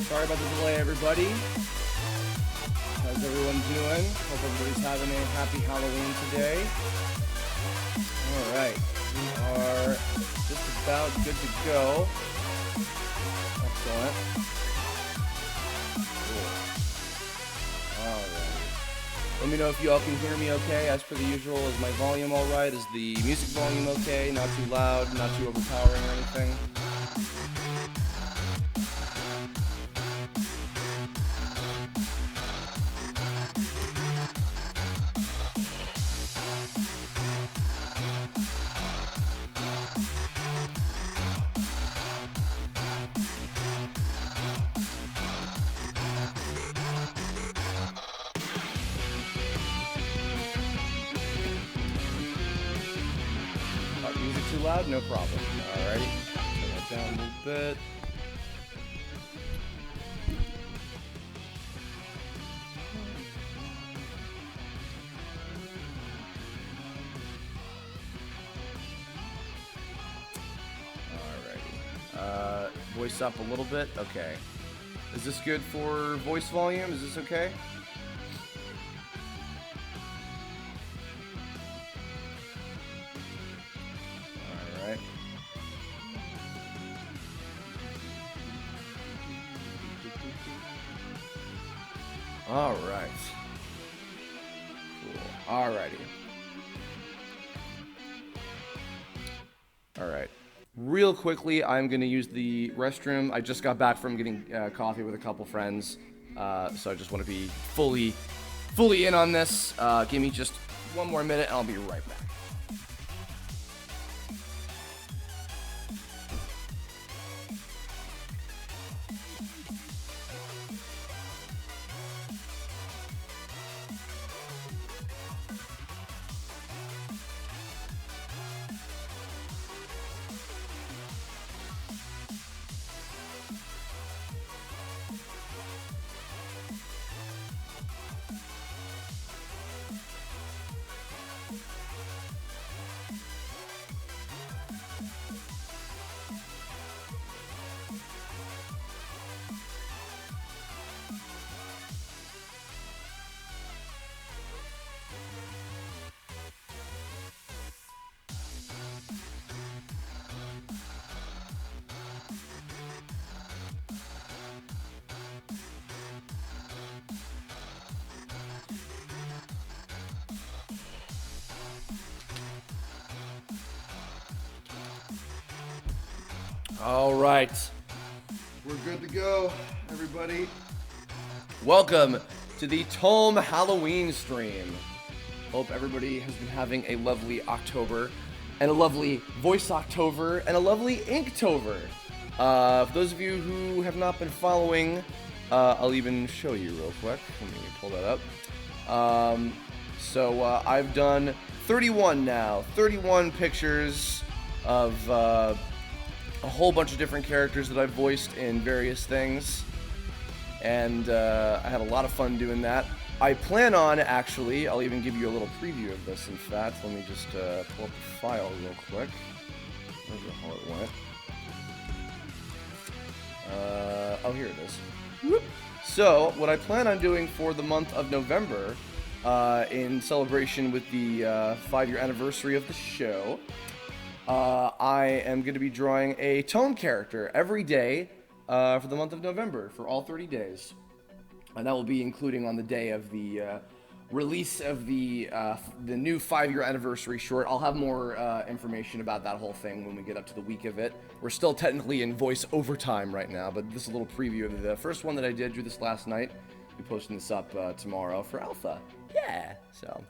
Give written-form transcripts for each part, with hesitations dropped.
Sorry about the delay, everybody. How's everyone doing? Hope everybody's having a happy Halloween today. Alright, we are just about good to go. Excellent. Cool. Alright. Let me know if you all can hear me okay. As per the usual, is my volume alright? Is the music volume okay? Not too loud, not too overpowering or anything? Loud, no problem. Alrighty, turn that down a little bit. Alrighty, voice up a little bit. Okay, is this good for voice volume? Is this okay? Alright. Cool. Alrighty. Alright. Real quickly, I'm going to use the restroom. I just got back from getting coffee with a couple friends, so I just want to be fully in on this. Give me just one more minute and I'll be right back. All right, we're good to go, everybody. Welcome to the TOME Halloween stream. Hope everybody has been having a lovely October, and a lovely Voice October, and a lovely Inktober. For those of you who have not been following, I'll even show you real quick. Let me pull that up. So I've done 31 now, 31 pictures of a whole bunch of different characters that I've voiced in various things, and I had a lot of fun doing that. I plan on, actually, I'll even give you a little preview of this, in fact. Let me just pull up the file real quick. Where's the hell it went? Oh, here it is. Whoop. So, what I plan on doing for the month of November, in celebration with the 5-year anniversary of the show, I am going to be drawing a TOME character every day for the month of November, for all 30 days. And that will be including on the day of the release of the new 5-year anniversary short. I'll have more information about that whole thing when we get up to the week of it. We're still technically in voice overtime right now, but this is a little preview of the first one that I did, drew this last night. I'll be posting this up tomorrow for Alpha. Yeah, so...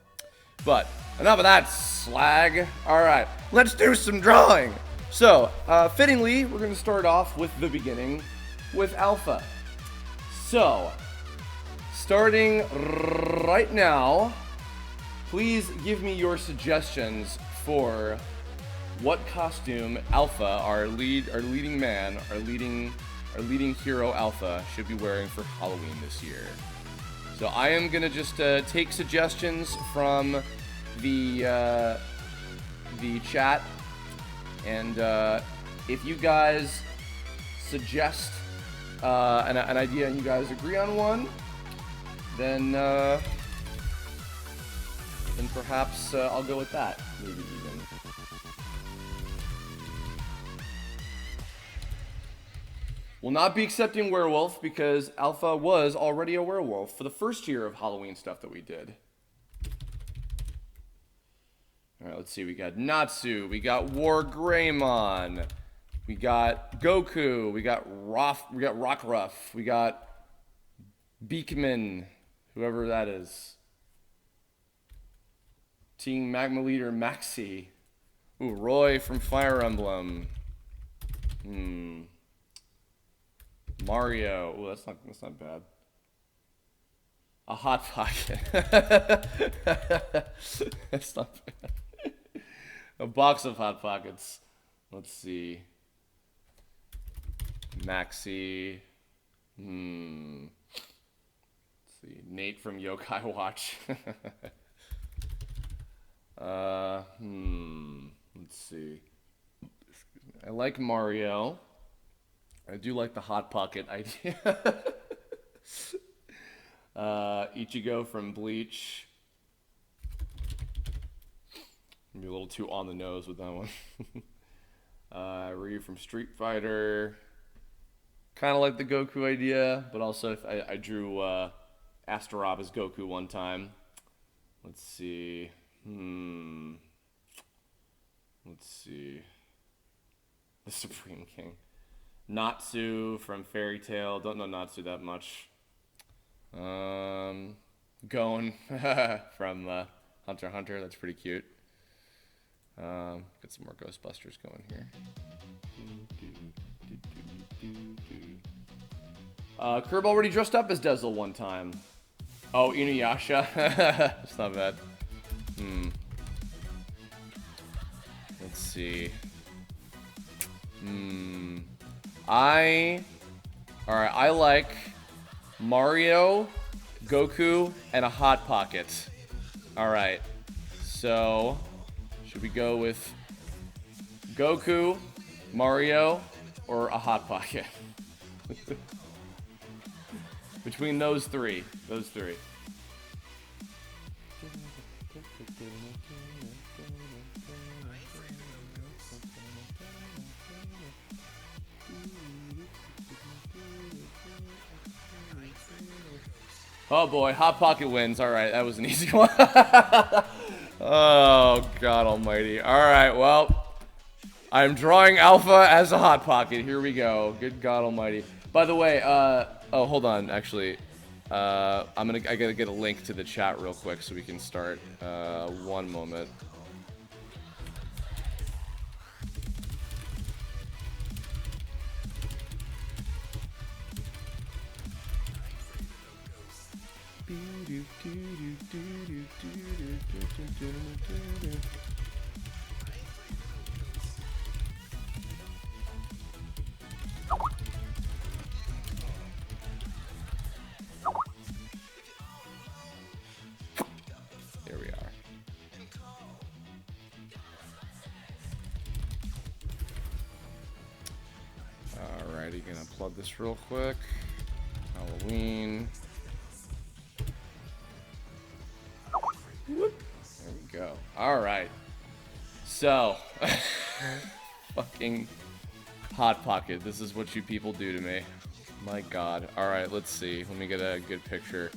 But, enough of that slag. Alright, let's do some drawing. So, fittingly, we're going to start off with the beginning, with Alpha. So, starting right now, please give me your suggestions for what costume Alpha, our leading man, our leading hero Alpha, should be wearing for Halloween this year. So I am gonna just take suggestions from the chat, and if you guys suggest an idea and you guys agree on one, then perhaps I'll go with that. Maybe even. Will not be accepting werewolf because Alpha was already a werewolf for the first year of Halloween stuff that we did. Alright, let's see. We got Natsu. We got War Greymon. We got Goku. We got Rockruff. We got Beakman. Whoever that is. Team Magma Leader Maxi. Ooh, Roy from Fire Emblem. Mario. Ooh, that's not bad. A Hot Pocket. That's not bad. A box of Hot Pockets. Let's see. Maxi. Let's see. Nate from Yokai Watch. Let's see. I like Mario. I do like the Hot Pocket idea. Ichigo from Bleach. Maybe a little too on the nose with that one. Ryu from Street Fighter. Kind of like the Goku idea, but also if I drew Astaroth as Goku one time. Let's see. Let's see. The Supreme King. Natsu from Fairy Tail. Don't know Natsu that much. Gon from Hunter x Hunter. That's pretty cute. Get some more Ghostbusters going here. Curb already dressed up as Dezel one time. Oh, Inuyasha. That's not bad. Let's see. Alright, I like Mario, Goku, and a Hot Pocket. Alright, so should we go with Goku, Mario, or a Hot Pocket? Between those three. Oh boy, Hot Pocket wins. Alright, that was an easy one. Oh, God almighty. Alright, well, I'm drawing Alpha as a Hot Pocket. Here we go. Good God almighty. By the way, oh, hold on, actually. I gotta get a link to the chat real quick so we can start. One moment. Here we are. Alrighty, gonna plug this real quick. Halloween. There we go. Alright. So, fucking Hot Pocket. This is what you people do to me. My God. Alright, let's see. Let me get a good picture.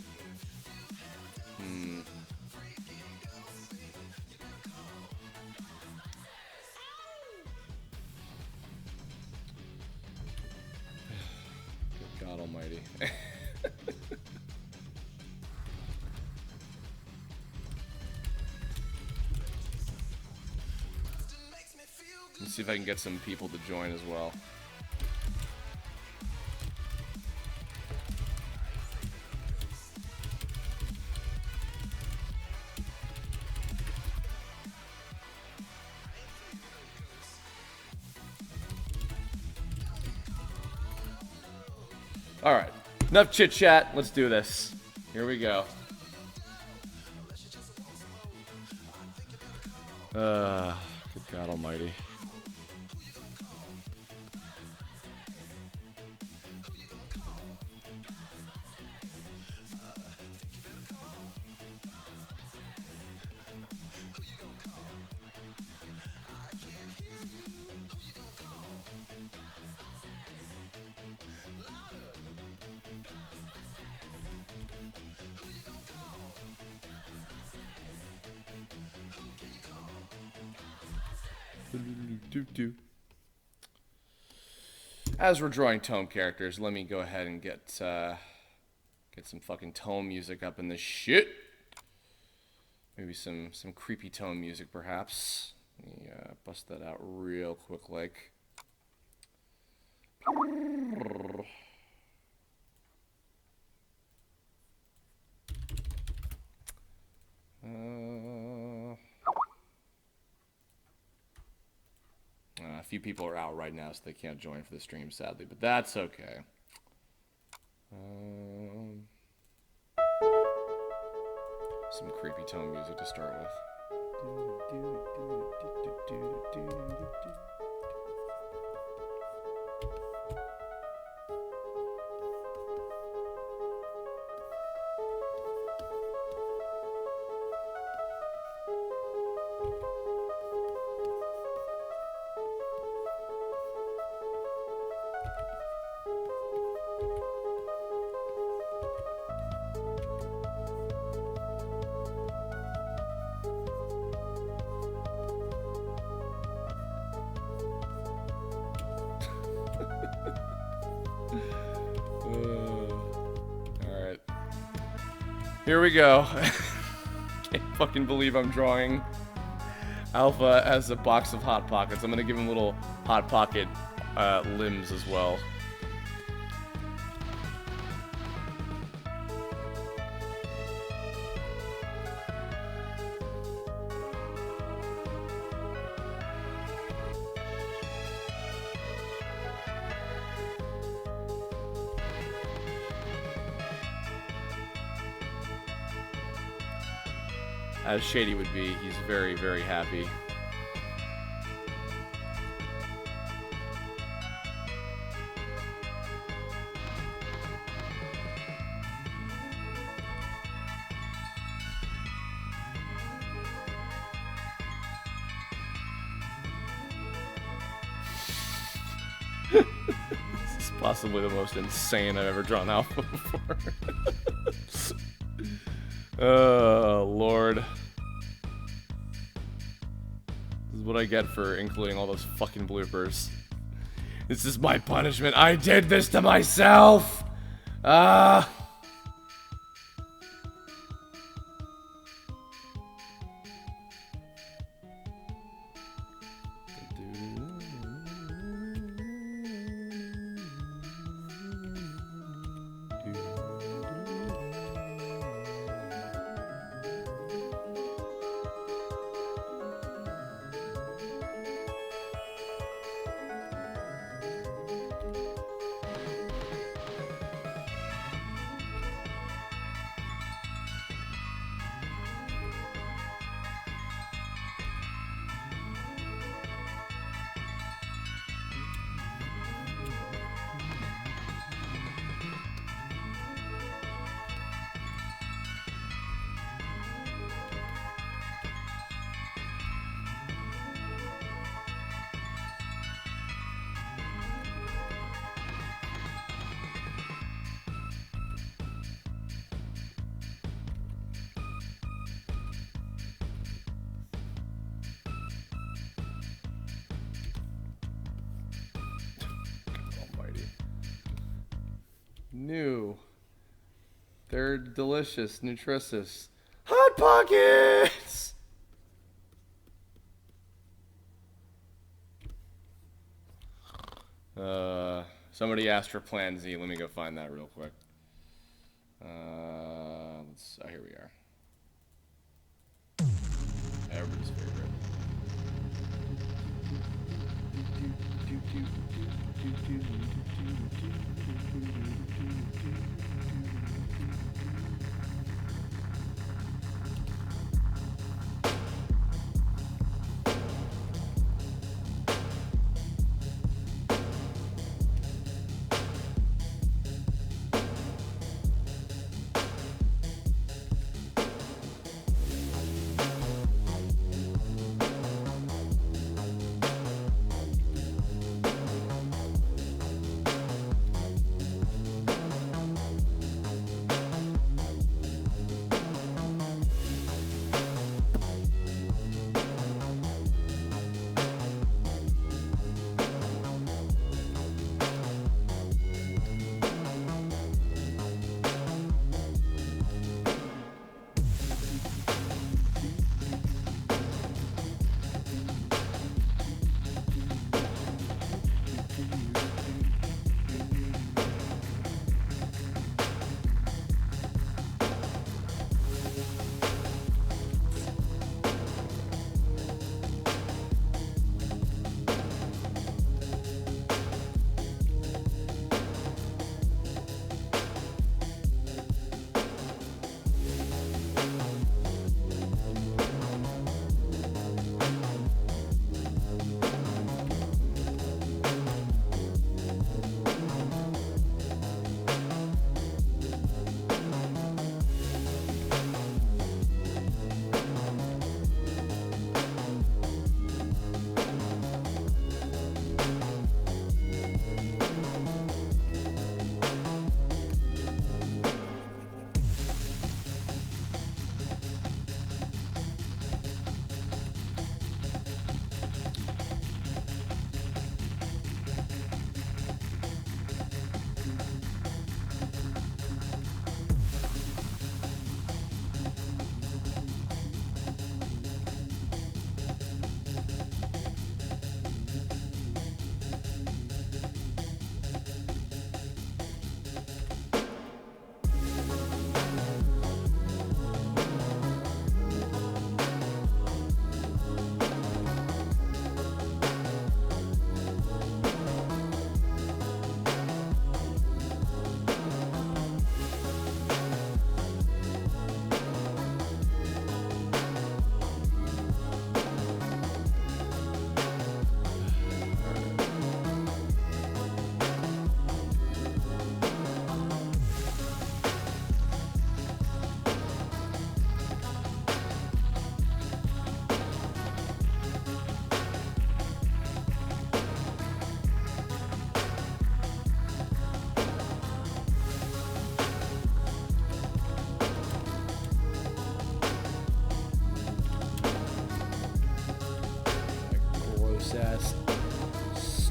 Good God almighty. Let's see if I can get some people to join as well. Alright, enough chit chat, let's do this. Here we go. Good God almighty. As we're drawing Tome characters, let me go ahead and get some fucking Tome music up in this shit. Maybe some creepy Tome music, perhaps. Let me bust that out real quick, like. A few people are out right now, so they can't join for the stream, sadly, but that's okay. Some creepy Tone music to start with. Alright. Here we go. Can't fucking believe I'm drawing Alpha as a box of Hot Pockets. I'm gonna give him little Hot Pocket limbs as well. As Shady would be, he's very, very happy. This is possibly the most insane I've ever drawn Alpha before. Oh, Lord. This is what I get for including all those fucking bloopers. This is my punishment. I did this to myself! Ah! New. They're delicious, nutritious. Hot Pockets! Somebody asked for Plan Z. Let me go find that real quick. Oh, here we are. Everybody's favorite.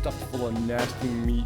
stuffed full of nasty meat.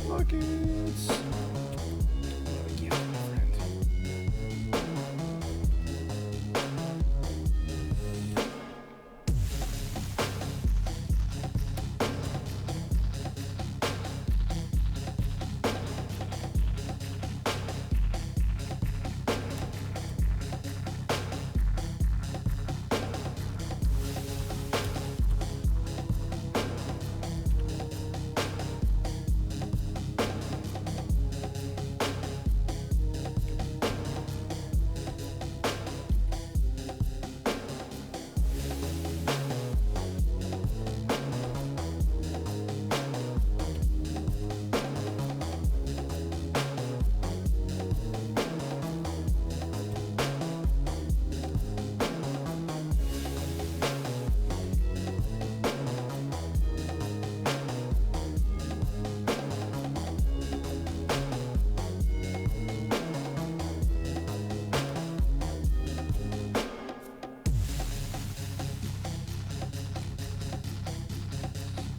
Buckets. Yeah, my friend.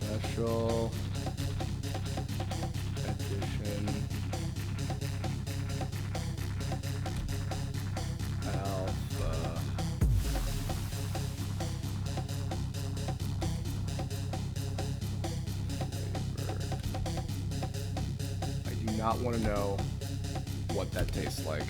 Special edition Alpha. I do not want to know what that tastes like.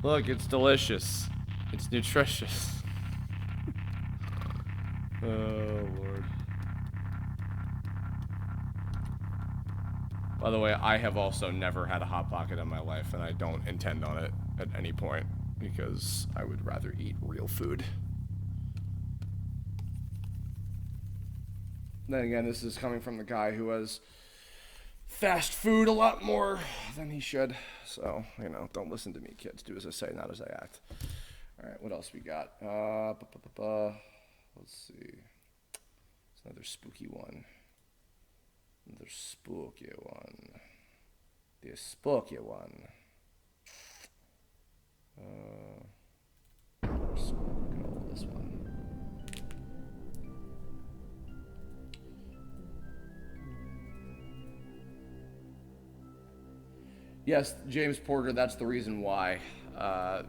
Look, it's delicious. It's nutritious. Oh, Lord. By the way, I have also never had a Hot Pocket in my life, and I don't intend on it at any point, because I would rather eat real food. Then again, this is coming from the guy who has fast food a lot more than he should. So, you know, don't listen to me, kids. Do as I say, not as I act. All right, what else we got? Let's see. It's another spooky one. Another spooky one. The spooky one. Let's go with this one. Yes, James Porter, that's the reason why.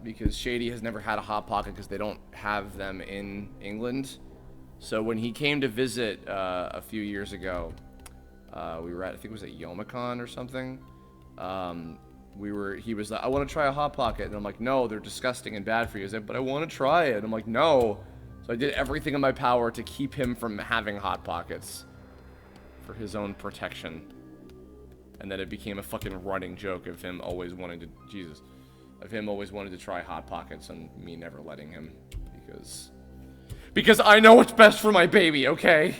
Because Shady has never had a Hot Pocket because they don't have them in England. So when he came to visit a few years ago, we were at, I think it was at Youmacon or something. He was like, I want to try a Hot Pocket. And I'm like, no, they're disgusting and bad for you. He's like, but I want to try it. And I'm like, no. So I did everything in my power to keep him from having Hot Pockets for his own protection. And then it became a fucking running joke of him always wanting to, of him always wanting to try Hot Pockets and me never letting him. Because I know what's best for my baby, okay?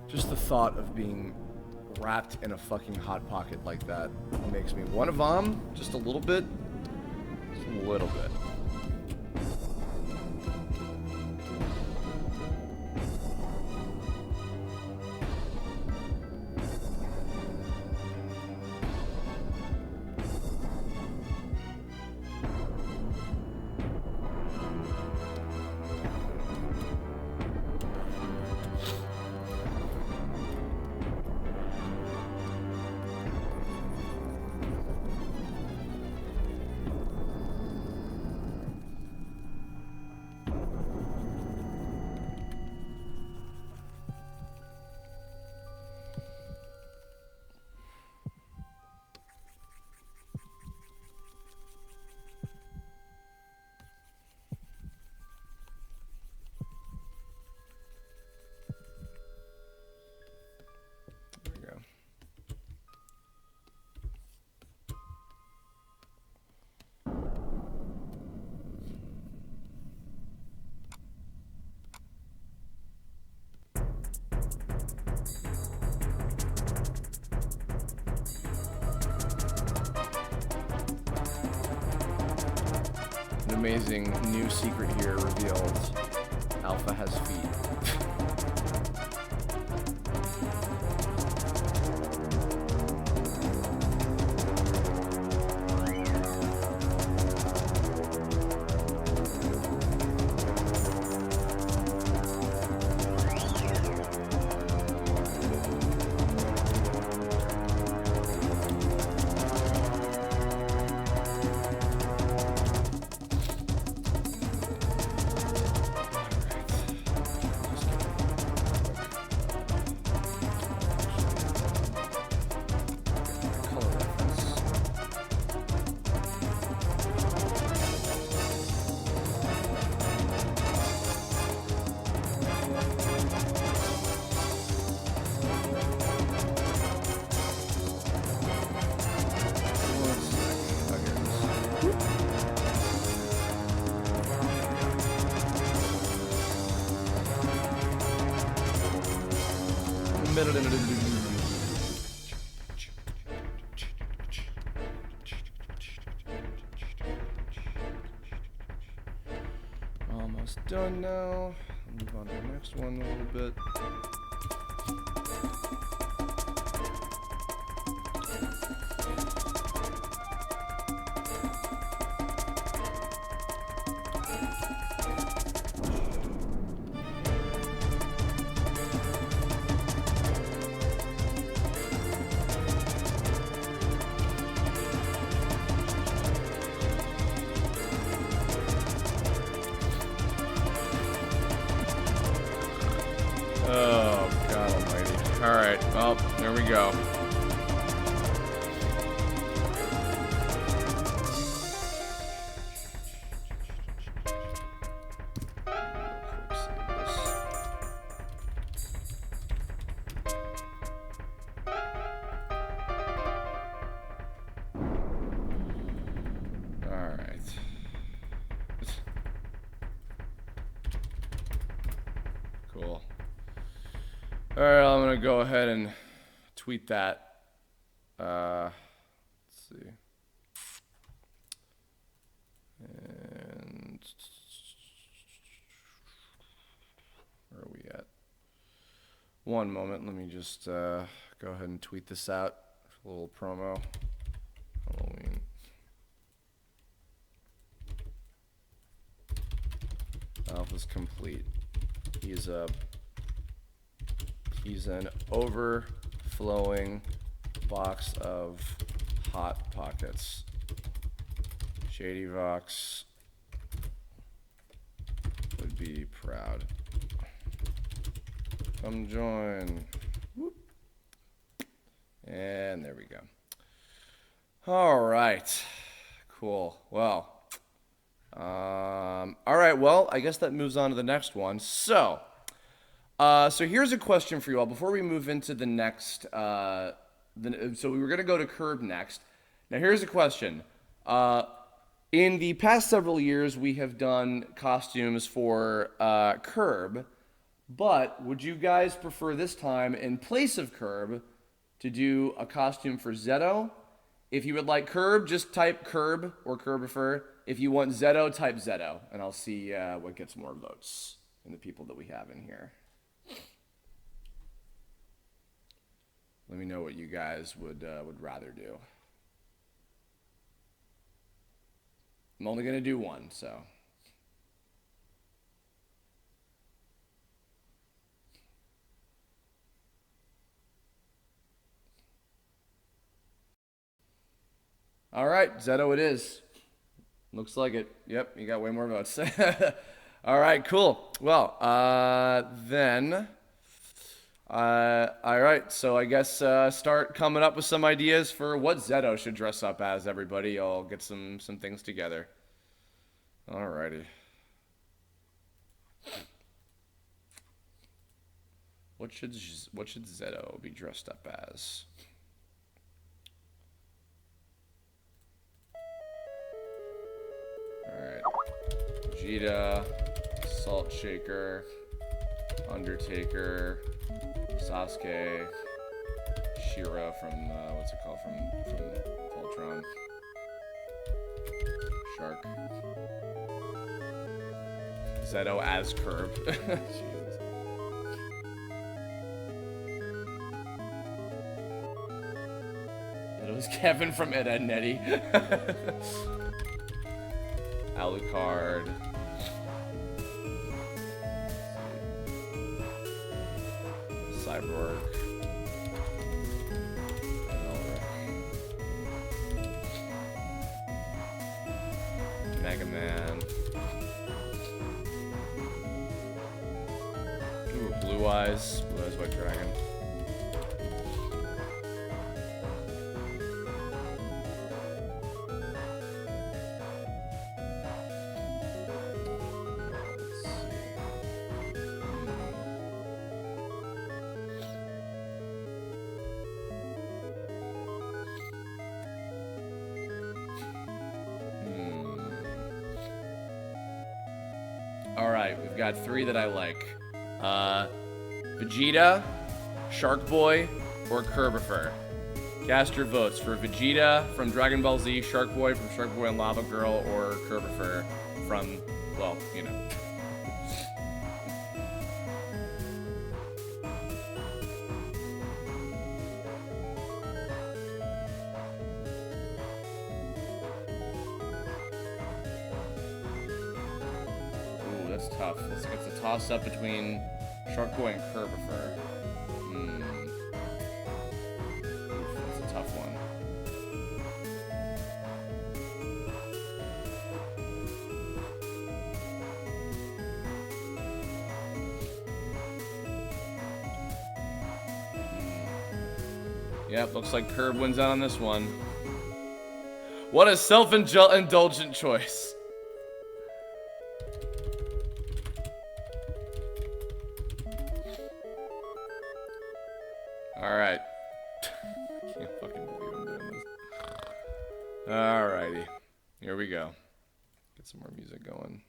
Just the thought of being wrapped in a fucking Hot Pocket like that makes me want to vom just a little bit. Just a little bit. Amazing new secret here revealed. Alpha has feet. next one a little bit. Cool. Alright, I'm gonna go ahead and tweet that. Let's see. And where are we at? One moment, let me just go ahead and tweet this out. A little promo. Halloween. Alpha's complete. He's an overflowing box of hot pockets. Shady Vox would be proud. Come join. Whoop. And there we go. All right. Cool. Well. All right. Well, I guess that moves on to the next one. So here's a question for you all before we move into the next. So we were gonna go to Curb next. Now here's a question. In the past several years, we have done costumes for Curb, but would you guys prefer this time, in place of Curb, to do a costume for Zetto? If you would like Curb, just type Curb or Kirbopher. If you want Zetto, type Zetto, and I'll see what gets more votes in the people that we have in here. Let me know what you guys would rather do. I'm only going to do one, so. All right, Zetto it is. Looks like it. Yep, you got way more votes. All right, cool. Well, then, all right, so I guess start coming up with some ideas for what Zetto should dress up as, everybody. I'll get some things together. All righty. What should Zetto be dressed up as? Alright. Vegeta, Salt Shaker, Undertaker, Sasuke, Shira from, what's it called, from Voltron. Shark. Zetto as Curb. Jesus. That was Kevin from Ed, Edd n Eddy. Alucard. Cyborg. Mega Man. Ooh, Blue Eyes. Blue Eyes White Dragon. We've got three that I like. Vegeta, Shark Boy, or Kirbopher. Cast your votes for Vegeta from Dragon Ball Z, Shark Boy from Shark Boy and Lava Girl, or Kirbopher from, well, you know. is tough. It's a toss-up between Sharkboy and Kirbopher. It's a tough one. Yep, looks like Kirb wins out on this one. What a self-indulgent choice. Alright. I can't fucking believe I'm doing this. Alrighty. Here we go. Get some more music going.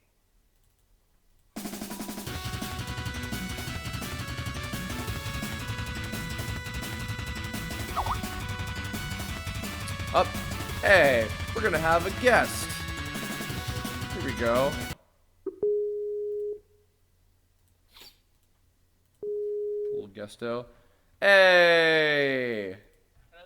Up. Hey, we're gonna have a guest. Here we go. Little guesto. Hey. Hello?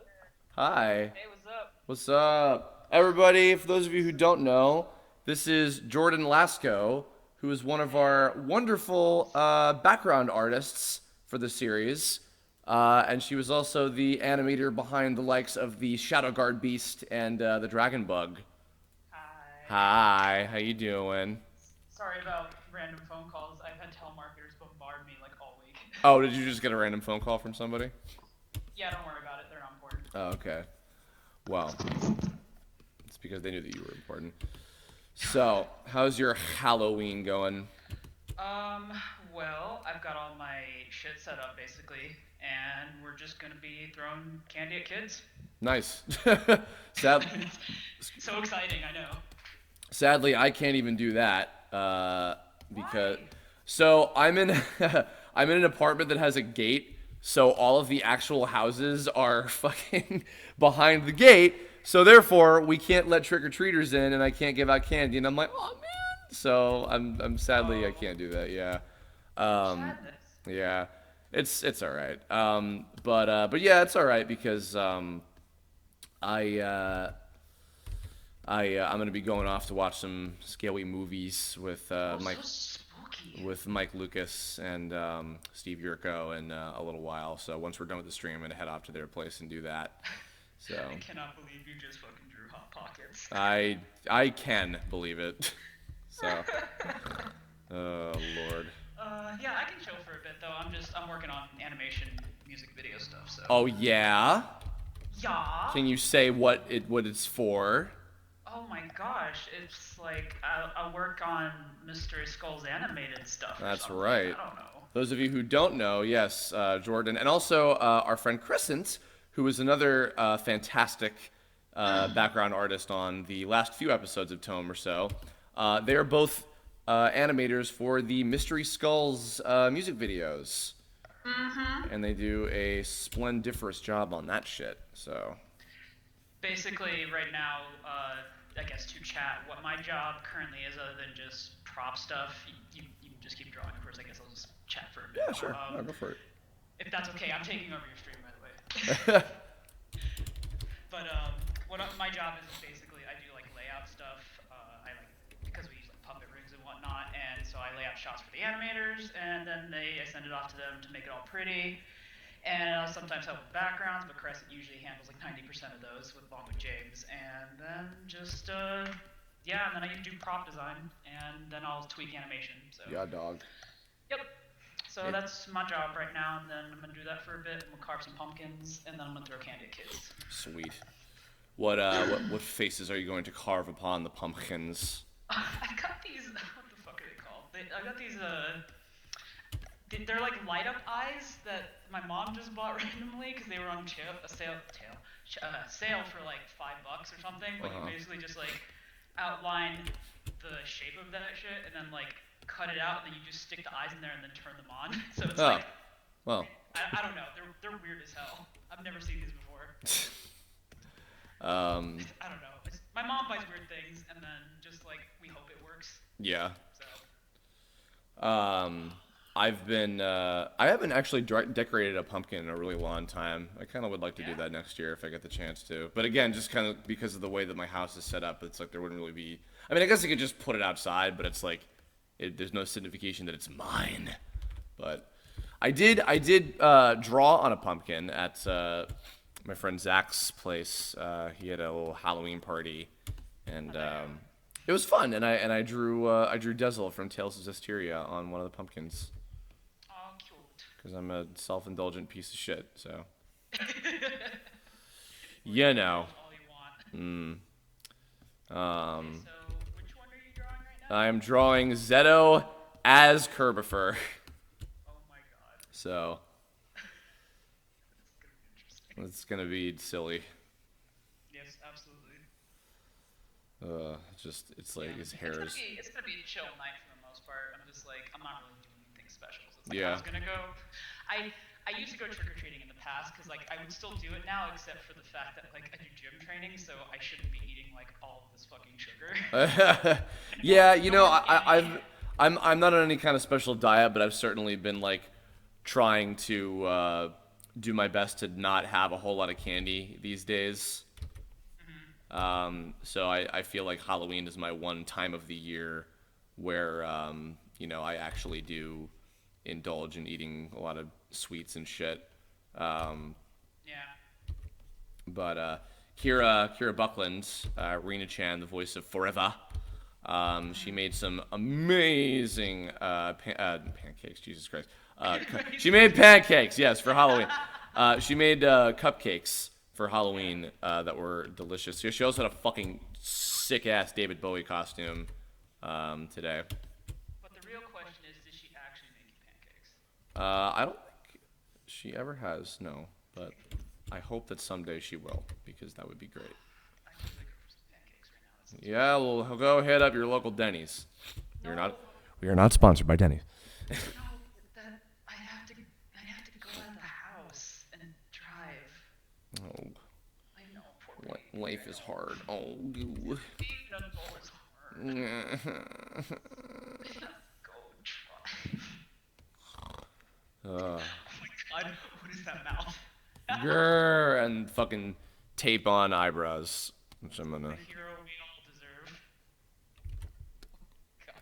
Hi. Hey, what's up? What's up? Everybody, for those of you who don't know, this is Jourdan Lasko, who is one of our wonderful background artists for the series. And she was also the animator behind the likes of the Shadow Guard Beast and the Dragon Bug. Hi. Hi, how you doing? Sorry about random phone calls. I've had telemarketers bombard me like all week. Oh, did you just get a random phone call from somebody? Yeah, don't worry about it. They're not important. Oh, okay. Well, it's because they knew that you were important. So, how's your Halloween going? Well, I've got all my shit set up basically, and we're just gonna be throwing candy at kids. Nice. So exciting, I know. Sadly, I can't even do that because. So I'm in I'm in an apartment that has a gate. So all of the actual houses are fucking behind the gate. So therefore, we can't let trick-or-treaters in, and I can't give out candy. And I'm like, oh man. So I'm sadly I can't do that. Yeah. Yeah. It's all right. But yeah, it's all right because I'm gonna be going off to watch some scary movies with Mike Lucas and Steve Yurko in a little while. So once we're done with the stream, I'm gonna head off to their place and do that. So I cannot believe you just fucking drew Hot Pockets. I can believe it. So oh Lord. Yeah, I can chill for a bit though. I'm working on animation, music video stuff. So. Oh yeah. Yeah. Can you say what it's for? Oh my gosh, it's like I work on Mystery Skull's animated stuff. That's right. I don't know. Those of you who don't know, yes, Jourdan, and also our friend Crescent, who is another fantastic background artist on the last few episodes of Tome or so. They are both animators for the Mystery Skulls music videos. Mm-hmm. And they do a splendiferous job on that shit, so. Basically, right now, I guess to chat, what my job currently is, other than just prop stuff, you just keep drawing. Of course, I guess I'll just chat for a bit. Yeah, sure. No, go for it. If that's okay, I'm taking over your stream, by the way. But what my job is basically I do like layout stuff. Because we use like puppet rigs and whatnot, and so I lay out shots for the animators, and then I send it off to them to make it all pretty. And I'll sometimes help with backgrounds, but Crescent usually handles like 90% of those along with James. And then just, yeah, and then I do prop design, and then I'll tweak animation. So. Yeah, dog. Yep. So that's my job right now, and then I'm going to do that for a bit. I'm going to carve some pumpkins, and then I'm going to throw candy at kids. Sweet. What faces are you going to carve upon the pumpkins? I got these, what the fuck are they called? I got these, they're like light up eyes that my mom just bought randomly because they were on sale for like $5 or something. But you basically just like outline the shape of that shit and then like cut it out and then you just stick the eyes in there and then turn them on. So it's like, well, I don't know. They're weird as hell. I've never seen these before. I don't know. My mom buys weird things and then just like we hope it works. Yeah. So. I haven't actually decorated a pumpkin in a really long time. I kind of would like to do that next year if I get the chance to. But again, just kind of because of the way that my house is set up, it's like there wouldn't really be. I mean, I guess I could just put it outside, but it's like there's no signification that it's mine. But I did draw on a pumpkin at my friend Zach's place. He had a little Halloween party, and it was fun. And I drew Dezel from Tales of Zestiria on one of the pumpkins. Oh, cute. Because I'm a self-indulgent piece of shit. So you know. All you want. Okay, So, which one are you drawing right now? I'm drawing Zetto as Kirbopher. Oh my god. So it's gonna be silly. Yes, absolutely. It's like his hair is. It's gonna be a chill night for the most part. I'm just like, I'm not really doing anything special. So it's like Yeah. I was gonna go. I used to go trick or treating in the past because like I would still do it now, except for the fact that like I do gym training, so I shouldn't be eating like all of this fucking sugar. Yeah, you know, I'm not on any kind of special diet, but I've certainly been like trying to do my best to not have a whole lot of candy these days. So I feel like Halloween is my one time of the year where you know, I actually do indulge in eating a lot of sweets and shit. Yeah. But Kira Buckland, Rena Chan, the voice of Forever, she made some amazing pancakes. Jesus Christ. She made pancakes, yes, for Halloween. She made cupcakes for Halloween that were delicious. She also had a fucking sick-ass David Bowie costume today. But the real question is, did she actually make you pancakes? I don't think she ever has, no. But I hope that someday she will, because that would be great. I could go for some pancakes right now. Yeah, well, go hit up your local Denny's. We are not sponsored by Denny's. No, that I have to go out of the house and drive. Oh, I know, poor baby. life is hard. Oh, Being an adult is hard. Go drive. uh, Oh my god, what is that mouth? grr, and fucking tape on eyebrows, which I'm gonna. The hero we all deserve. God.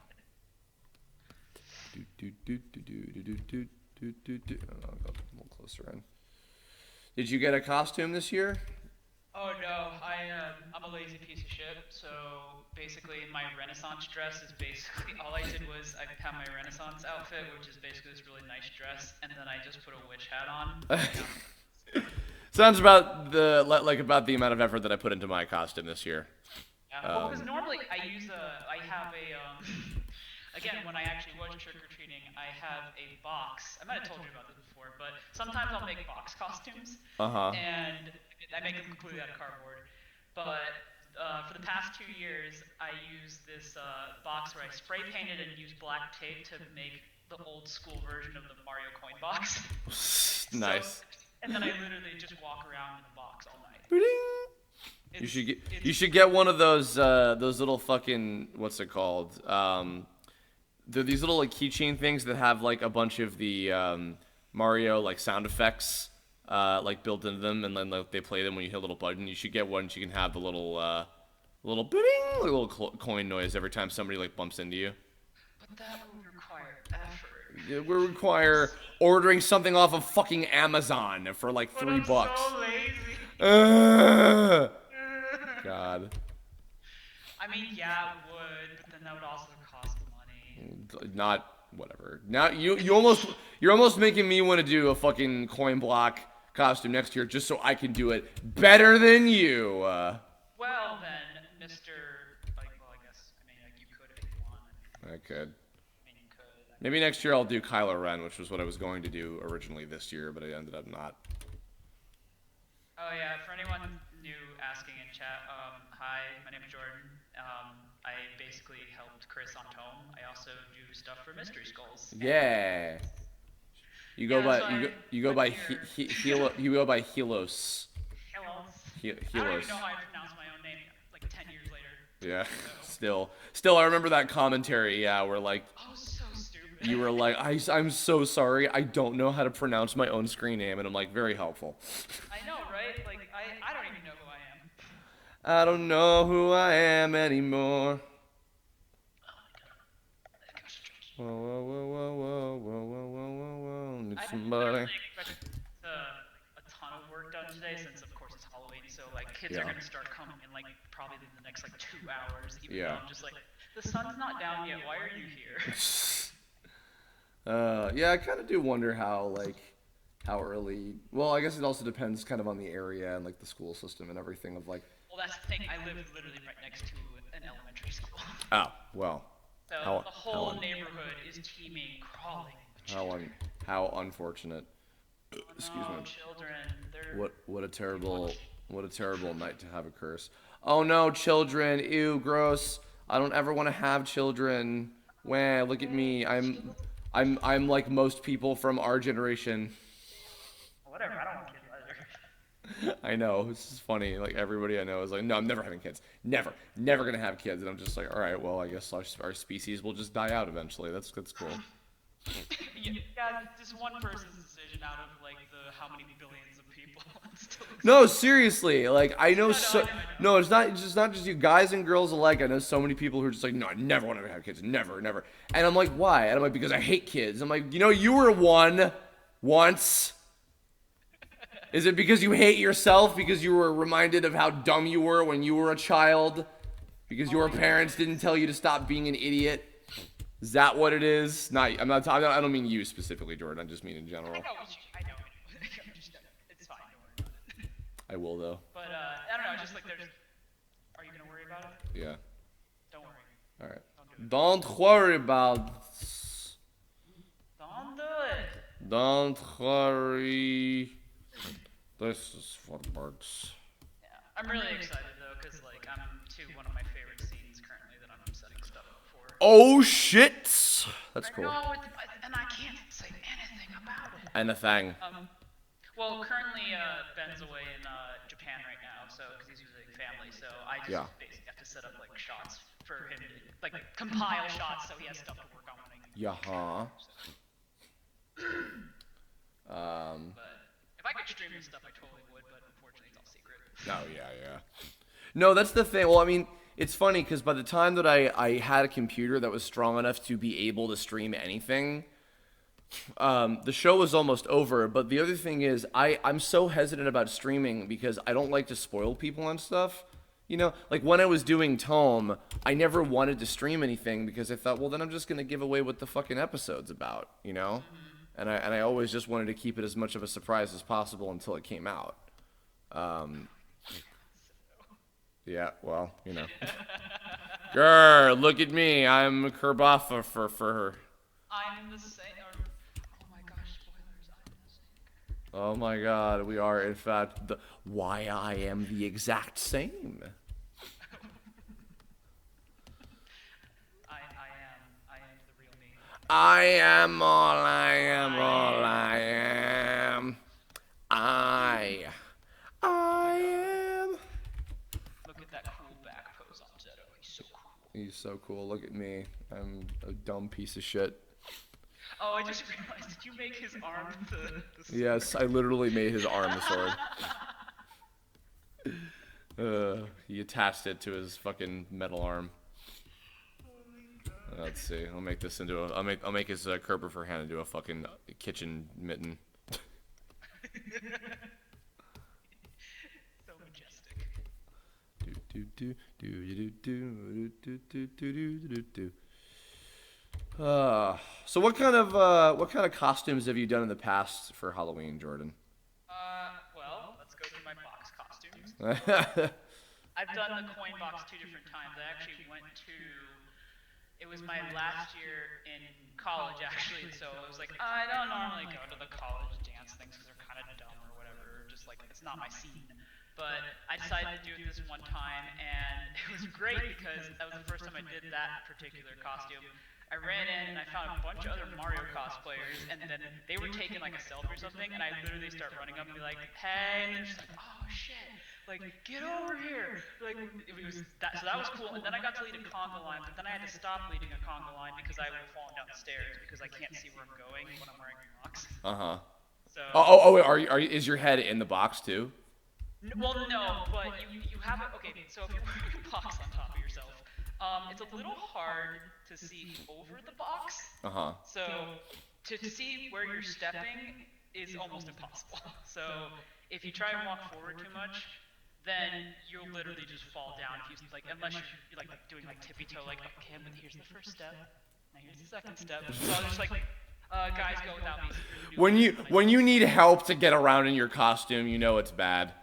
I'll go a little closer in. Did you get a costume this year? Oh no, I'm a lazy piece of shit. So basically, my Renaissance dress is basically all I did was I have my Renaissance outfit, which is basically this really nice dress, and then I just put a witch hat on. Sounds about about the amount of effort that I put into my costume this year. Yeah, well, because normally I have a again, when I actually was trick-or-treating, I have a box. I might have told you about this before, but sometimes I'll make box costumes. And I make them completely out of cardboard. But for the past 2 years, I used this box where I spray painted and used black tape to make the old school version of the Mario coin box. Nice. And then I literally just walk around in the box all night. You should get one of those little fucking, what's it called? They're these little like keychain things that have like a bunch of the Mario like sound effects like built into them, and then like, they play them when you hit a little button. You should get one so you can have the little little coin noise every time somebody like bumps into you. But that would require effort. It would require ordering something off of fucking Amazon for like $3. So lazy. God. I mean, yeah, it would, but then that would also cost money. Not whatever. Now you're almost making me want to do a fucking coin block costume next year just so I can do it better than you. Well then, Mr. Like, well, I guess you could if you want. I could. I mean, you could. Maybe next year I'll do Kylo Ren, which was what I was going to do originally this year, but I ended up not. Oh yeah, for anyone new asking in chat, hi, my name is Jourdan. I basically helped Chris on Tome. I also do stuff for Mystery Skulls. Yeah. You go by Helos. I don't even know how I pronounce my own name like 10 years later. Yeah. So. Still I remember that commentary. Yeah, where like oh, so stupid. You were like, I'm so sorry. I don't know how to pronounce my own screen name, and I'm like, very helpful. I know, right? Like I don't even know who I am. I don't know who I am anymore. Oh my god. I gotta Whoa, whoa, whoa, whoa, whoa, whoa, whoa, whoa, whoa, need I somebody. literally expect a ton of work done today since, of course, it's Halloween. So like, kids are Yeah. gonna start coming in like probably in the next like 2 hours. Even Yeah. though I'm just like, the sun's not down yet. Why are you here? Yeah, I kind of do wonder how early. Well, I guess it also depends kind of on the area and like the school system and everything of like. Well, that's the thing. I live literally right next to an elementary school. Oh, well. So the whole neighborhood is teeming, crawling with children. How unfortunate. Excuse me. Children. What a terrible night to have a curse. Oh no, children. Ew, gross. I don't ever want to have children. Wah, look at me. I'm like most people from our generation. Whatever, I don't want kids either. I know, this is funny. Like everybody I know is like, no, I'm never having kids. Never gonna have kids. And I'm just like, all right, well, I guess our species will just die out eventually. That's cool. Yeah, just one person's decision out of like how many billions of people. No, seriously, like I know so. No, it's not just you guys and girls alike. I know so many people who are just like, no, I never want to have kids, never. And I'm like, why? And I'm like, because I hate kids. I'm like, you were one once. Is it because you hate yourself? Because you were reminded of how dumb you were when you were a child? Because your parents didn't tell you to stop being an idiot? Is that what it is? I don't mean you specifically, Jourdan. I just mean in general. I know. It's fine. Don't worry about it. I will though. But I don't know. Just like there's. Are you gonna worry about it? Yeah. Don't worry. All right. Don't worry about. Don't do it. Don't worry. This is for birds. Yeah, I'm really excited though, cause like I'm to one of my favorite scenes currently that I'm setting stuff up for. Oh shit! That's cool. I know, and I can't say anything about it. Anything. Well, currently Ben's away in Japan right now, so because he's visiting family, so I just basically have to set up like shots for him to like compile shots so he has stuff to work on when I get back. But if I could stream this stuff, I totally would, but unfortunately it's all secret. Oh, yeah. No, that's the thing. Well, I mean, it's funny because by the time that I had a computer that was strong enough to be able to stream anything, the show was almost over. But the other thing is, I'm so hesitant about streaming because I don't like to spoil people on stuff. You know, like when I was doing Tome, I never wanted to stream anything because I thought, well, then I'm just going to give away what the fucking episode's about, you know? And I always just wanted to keep it as much of a surprise as possible until it came out. Yeah, well, you know. Grr, look at me. I'm Kirbopher for her. I'm the same. Oh my gosh, spoilers. I'm the same. Oh my god, we are in fact why I am the exact same. I am the real me. I am all I am, all I am. I am. Look at that cool back pose on Zetto. He's so cool. He's so cool. Look at me. I'm a dumb piece of shit. Oh, I just realized, did you make his arm the Yes, I literally made his arm the sword. He attached it to his fucking metal arm. Let's see. I'll make this into a. I'll make his Kirbopher hand into a fucking kitchen mitten. So majestic. So what kind of costumes have you done in the past for Halloween, Jourdan? Well, let's go through my box costumes. I've done the coin box 2 different times. I actually went to. It was my last year in college, actually, so it was like, I don't normally go to the college dance things because they're kind of dumb or whatever, just like, it's not my scene. But I decided to do it this one time, and it was great because that was the first time I did that particular costume. I ran in and I found a bunch of other Mario cosplayers, and then they were taking like a selfie or something, and I literally start running up and be like, hey, and they're just like, oh shit, like, get over here. Like, it was that, so that was cool, and then I got to lead a conga line, but then I had to stop leading a conga line because I would have fallen down the stairs because I can't see where I'm going when I'm wearing box. So. Is your head in the box too? Well, no, but you have it. Okay, so if you're wearing a box on top of yourself, It's a little hard to see over the box. So to see where you're stepping is almost impossible. So if you try and walk forward too much, then you'll literally just fall down. If you like, unless you're like doing like tippy toe, like okay, but here's the first step. Now here's the second step. So I'll just like, guys, go without me. When you need help to get around in your costume, you know it's bad.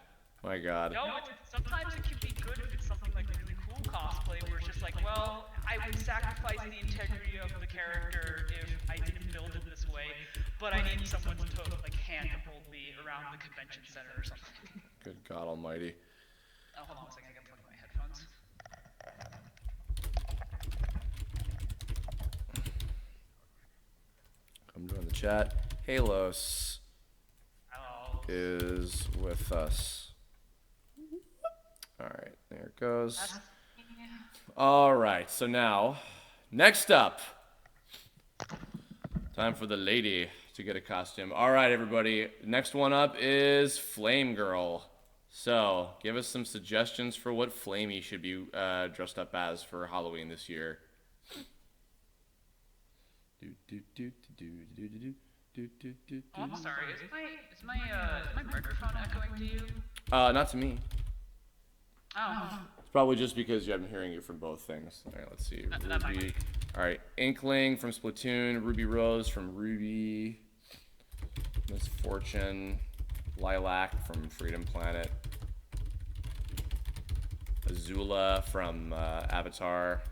My God. No, sometimes it can be good if it's something like really cool cosplay, where it's just like, well, I would sacrifice the integrity of the character if I didn't build it this way, but I need someone to like hand hold me around the convention center or something. Good God Almighty. Oh, hold on a second, I gotta plug in my headphones. I'm doing the chat. Halos is with us. Alright, there it goes. Alright, so now, next up, time for the lady to get a costume. Alright, everybody, next one up is Flamegirl. So, give us some suggestions for what Flammy should be dressed up as for Halloween this year. Oh, I'm sorry. Is my microphone echoing to you? Not to me. Oh. It's probably just because I'm hearing you from both things. All right, let's see. Ruby. All right, Inkling from Splatoon. Ruby Rose from Ruby. Misfortune. Lilac from Freedom Planet. Azula from Avatar.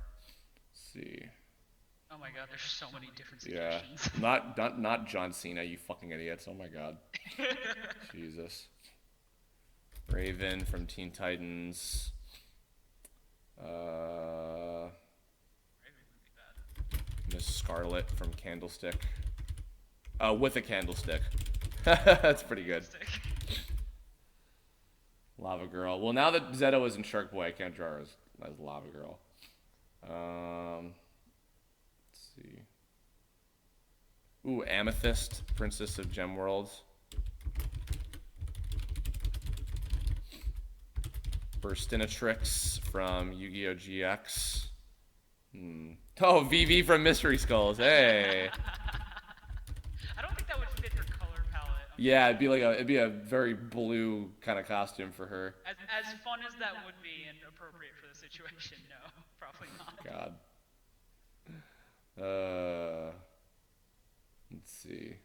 Let's see. Oh my God, there's so many different suggestions. Yeah, not John Cena, you fucking idiots. Oh my God. Jesus. Raven from Teen Titans. Raven would be bad. Miss Scarlet from Candlestick. With a candlestick. That's pretty good. Lava Girl. Well, now that Zetto is in Shark Boy, I can't draw her as Lava Girl. Let's see. Ooh, Amethyst, Princess of Gemworld. Burstinatrix from Yu-Gi-Oh! GX. Oh, Vivi from Mystery Skulls. Hey. I don't think that would fit her color palette. Yeah, it'd be a very blue kind of costume for her. As fun as that would be and appropriate for the situation, no, probably not. God. Let's see.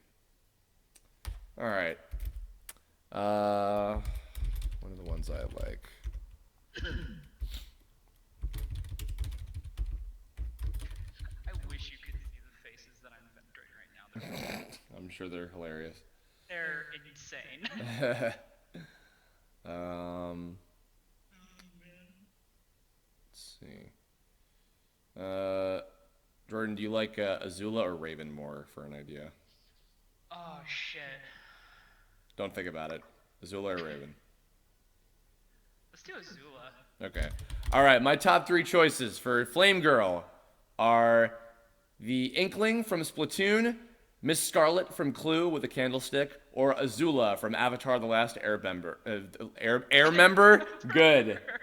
All right. One of the ones I like. I wish you could see the faces that I'm vending right now. I'm sure they're hilarious. They're insane. Let's see. Jordan, do you like Azula or Raven more for an idea? Oh shit. Don't think about it. Azula or Raven? Let's do Azula. Okay. All right, my top 3 choices for Flamegirl are the Inkling from Splatoon, Miss Scarlet from Clue with a candlestick, or Azula from Avatar: The Last Airbender. Airmember?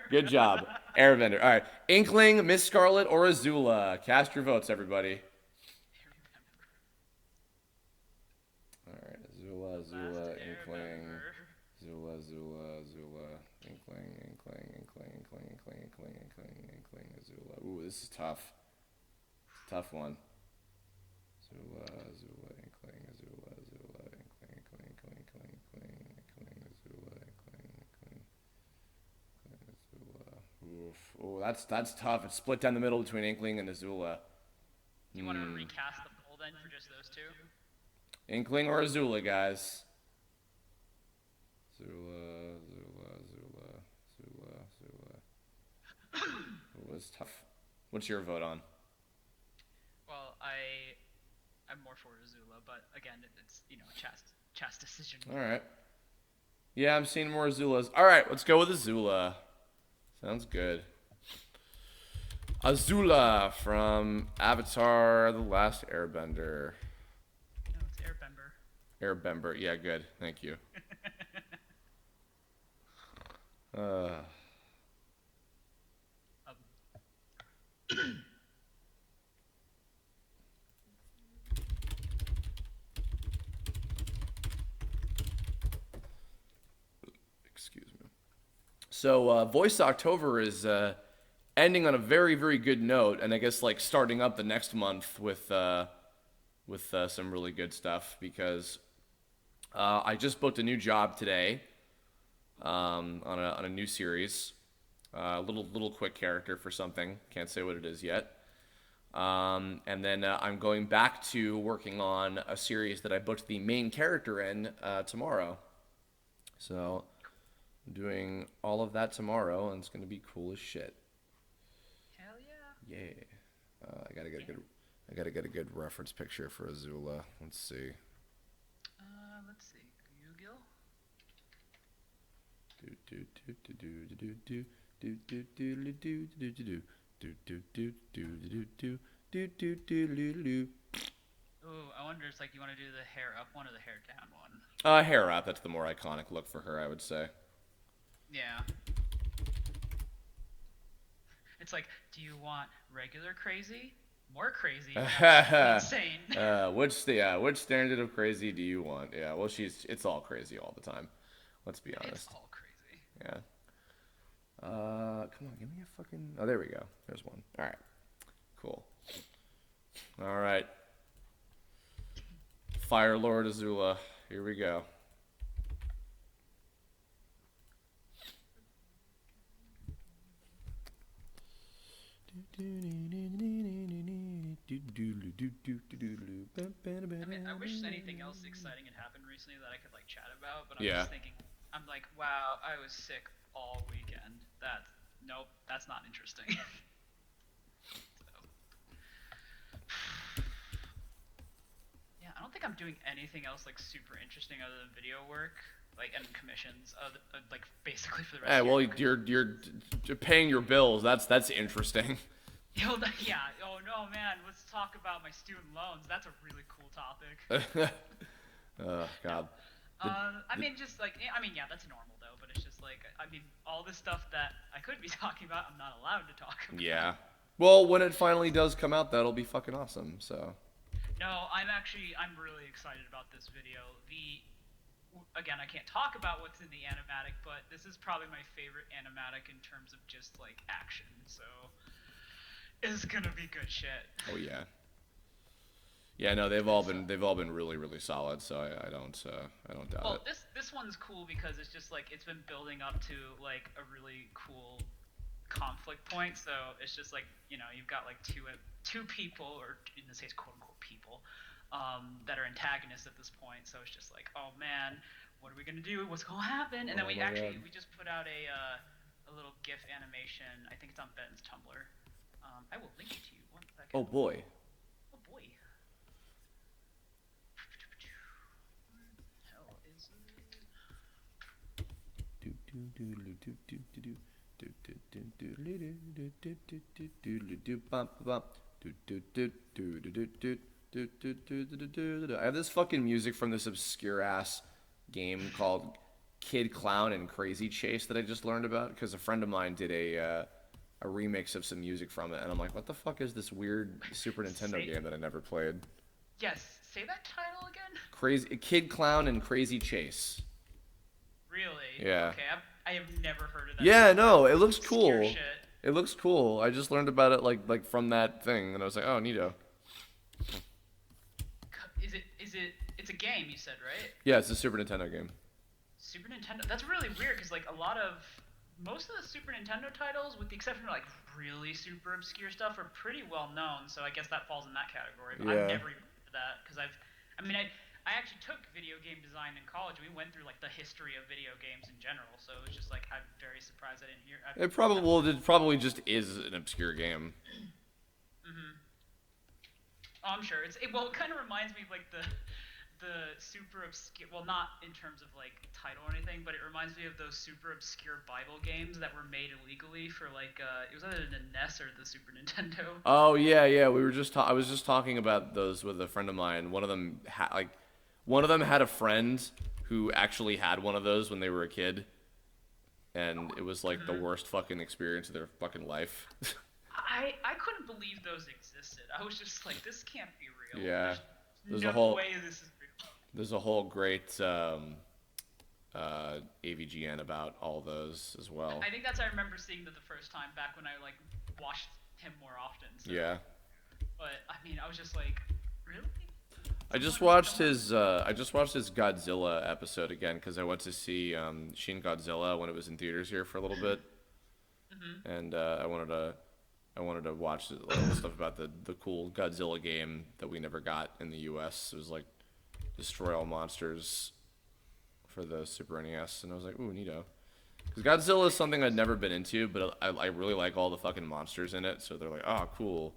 Good job. Airbender. All right. Inkling, Miss Scarlet, or Azula? Cast your votes, everybody. All right. Azula, Inkling. Azula, Inkling, Azula. Ooh, this is tough. It's a tough one. Azula, Inkling, Azula, Inkling, Azula, Azula. Oof. Oh, that's tough. It's split down the middle between Inkling and Azula. Do you want to recast the poll then for just those 2? Inkling or Azula, guys? Azula. Oh, it's tough. What's your vote on? Well, I'm more for Azula, but again, it's a chast decision. All right. Yeah, I'm seeing more Azulas. All right, let's go with Azula. Sounds good. Azula from Avatar: The Last Airbender. No, it's Airbender. Airbender. Yeah, good. Thank you. So Voice October is ending on a very, very good note, and I guess like starting up the next month with some really good stuff because I just booked a new job today on a new series, little quick character for something. Can't say what it is yet. And then I'm going back to working on a series that I booked the main character in tomorrow. So I'm doing all of that tomorrow, and it's gonna be cool as shit. Hell yeah. Yeah. I gotta get a good reference picture for Azula. Let's see. Let's see. Google. Ooh, I wonder, it's like, you want to do the hair up one or the hair down one? Hair up. That's the more iconic look for her, I would say. Yeah. It's like, do you want regular crazy? More crazy? Insane. Which standard of crazy do you want? Yeah, well, it's all crazy all the time. Let's be honest. It's all crazy. Yeah. Come on, give me a fucking... Oh, there we go. There's one. All right. Cool. All right. Fire Lord Azula. Here we go. I mean, I wish anything else exciting had happened recently that I could like chat about, but I'm just thinking, I'm like, wow, I was sick all weekend. Nope, that's not interesting. Yeah, I don't think I'm doing anything else like super interesting other than video work, like and commissions, like basically for the rest. Hey, well, you're paying your bills. That's interesting. Yeah. Oh no, man. Let's talk about my student loans. That's a really cool topic. Oh God. I mean, yeah, that's normal though. But it's just like, I mean, all this stuff that I could be talking about, I'm not allowed to talk about. Yeah. Well, when it finally does come out, that'll be fucking awesome. So. No, I'm really excited about this video. Again, I can't talk about what's in the animatic, but this is probably my favorite animatic in terms of just like action. So. It's gonna be good shit. Oh yeah. Yeah, no, they've all been really, really solid. So I don't doubt it. Well, this one's cool because it's just like it's been building up to like a really cool conflict point. So it's just like, you know, you've got like two people, or in this case, quote unquote people, that are antagonists at this point. So it's just like, oh man, what are we gonna do? What's gonna happen? And then we just put out a little GIF animation. I think it's on Ben's Tumblr. I will link it to you. 1 second. Oh boy. Oh boy. Where the hell is it? I have this fucking music from this obscure ass game called Kid Clown and Crazy Chase that I just learned about because a friend of mine did a remix of some music from it, and I'm like, what the fuck is this weird Super Nintendo game that I never played? Yes, say that title again? Crazy Kid Clown and Crazy Chase. Really? Yeah. Okay, I have never heard of that. Yeah, no, it looks cool. Shit. It looks cool. I just learned about it like from that thing, and I was like, oh, neato. It's a game, you said, right? Yeah, it's a Super Nintendo game. Super Nintendo? That's really weird, because like most of the Super Nintendo titles, with the exception of like really super obscure stuff, are pretty well known. So I guess that falls in that category. But I've never even heard of that because I actually took video game design in college. We went through like the history of video games in general. So it was just like, I'm very surprised I didn't hear. It probably just is an obscure game. Mm-hmm. Oh, I'm sure it kind of reminds me of like the super obscure, well, not in terms of like title or anything, but it reminds me of those super obscure Bible games that were made illegally for like it was either the NES or the Super Nintendo. Oh yeah, I was just talking about those with a friend of mine. One of them had a friend who actually had one of those when they were a kid, and it was like the worst fucking experience of their fucking life. I couldn't believe those existed. I was just like, this can't be real. Yeah. There's no way this is real. There's a whole great AVGN about all those as well. I think I remember seeing that the first time back when I like watched him more often. So. Yeah. But I mean, I was just like, really? I just watched his Godzilla episode again because I went to see Shin Godzilla when it was in theaters here for a little bit, and I wanted to watch a little stuff about the cool Godzilla game that we never got in the U.S. It was like Destroy All Monsters for the Super NES, and I was like, ooh, neato. Because Godzilla is something I'd never been into, but I really like all the fucking monsters in it, so they're like, oh, cool.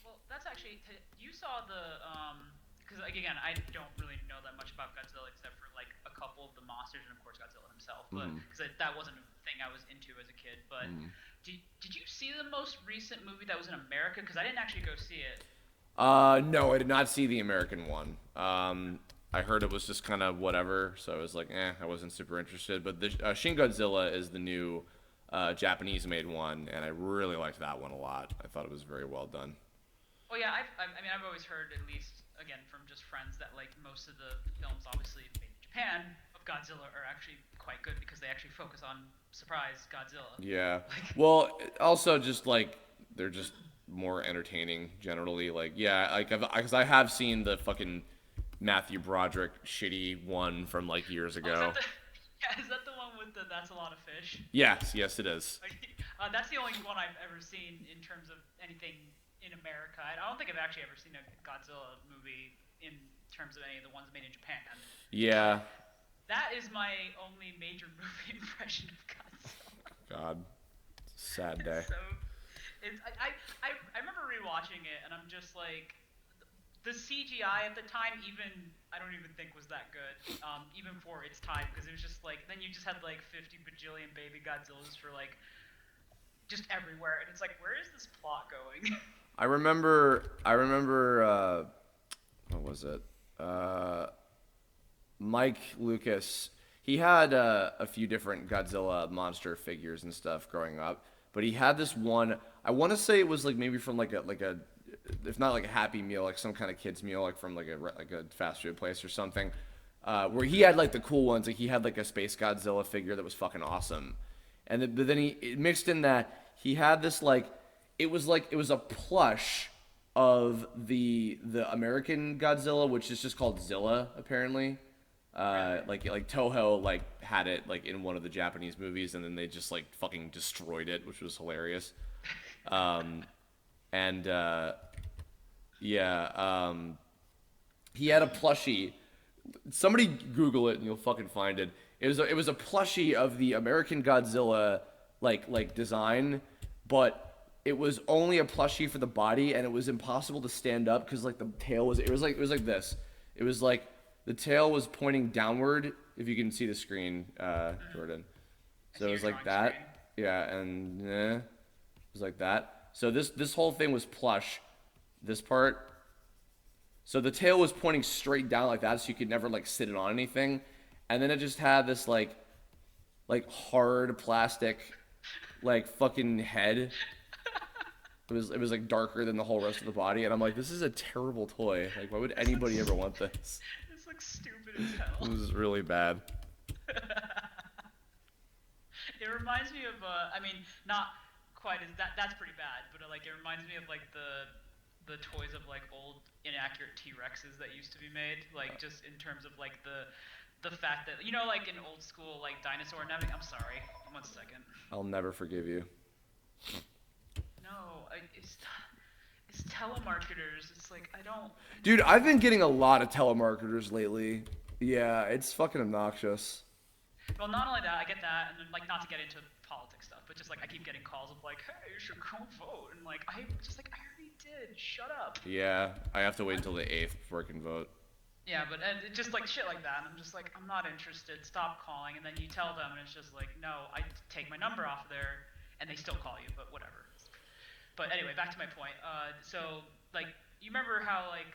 Well, that's actually, you saw the, because like, again, I don't really know that much about Godzilla except for like a couple of the monsters and of course Godzilla himself, but because that wasn't a thing I was into as a kid, but did you see the most recent movie that was in America? Because I didn't actually go see it. No, I did not see the American one. I heard it was just kind of whatever, so I was like, I wasn't super interested. But the Shin Godzilla is the new Japanese-made one, and I really liked that one a lot. I thought it was very well done. Well, yeah, I mean, I've always heard, at least, again, from just friends, that like most of the films, obviously made in Japan, of Godzilla are actually quite good because they actually focus on surprise Godzilla. Yeah. Well, also just like they're just more entertaining generally. Like, yeah, like because I have seen the fucking Matthew Broderick shitty one from like years ago. Is that the one with the That's a Lot of Fish? Yes, it is. That's the only one I've ever seen in terms of anything in America. I don't think I've actually ever seen a Godzilla movie in terms of any of the ones made in Japan. Yeah. That is my only major movie impression of Godzilla. God, it's a sad day. I remember rewatching it, and I'm just like, the CGI at the time, I don't even think was that good, even for its time, because it was just like, then you just had like 50 bajillion baby Godzillas for like, just everywhere, and it's like, where is this plot going? I remember, what was it? Mike Lucas, he had a few different Godzilla monster figures and stuff growing up, but he had this one, I want to say it was like maybe from like a if not like a Happy Meal, like some kind of kids meal, like from like a fast food place or something, where he had like the cool ones, like he had like a Space Godzilla figure that was fucking awesome, and but then he mixed in that he had this like it was a plush of the American Godzilla, which is just called Zilla apparently. Like Toho like had it like in one of the Japanese movies, and then they just like fucking destroyed it, which was hilarious. He had a plushie. Somebody Google it and you'll fucking find it. It was a plushie of the American Godzilla like design, but it was only a plushie for the body, and it was impossible to stand up because like the tail was it was like this. It was like the tail was pointing downward, if you can see the screen, Jordan. So it was like that. Screen. Yeah, and it was like that. So this whole thing was plush. This part. So the tail was pointing straight down like that, so you could never like sit it on anything. And then it just had this like hard plastic like fucking head. It was like darker than the whole rest of the body, and I'm like, this is a terrible toy. Like, why would anybody ever want this? It's like stupid as hell. It was really bad. It reminds me of I mean, not quite as that's pretty bad, but like it reminds me of like the toys of like old inaccurate T-Rexes that used to be made, like just in terms of like the fact that, you know, like in old school like dinosaur and everything. I'm sorry, 1 second. I'll never forgive you. No, it's telemarketers. It's like, I don't... Dude, I've been getting a lot of telemarketers lately. Yeah, it's fucking obnoxious. Well, not only that, I get that, and then, like, not to get into politics stuff, but just, like, I keep getting calls of, like, hey, you should go vote, and, like, I already did, shut up. Yeah, I have to wait until the 8th before I can vote. Yeah, but just, like, shit like that, and I'm just like, I'm not interested, stop calling, and then you tell them, and it's just like, no, I take my number off there, and they still call you, but whatever. But anyway, back to my point. So, like, you remember how, like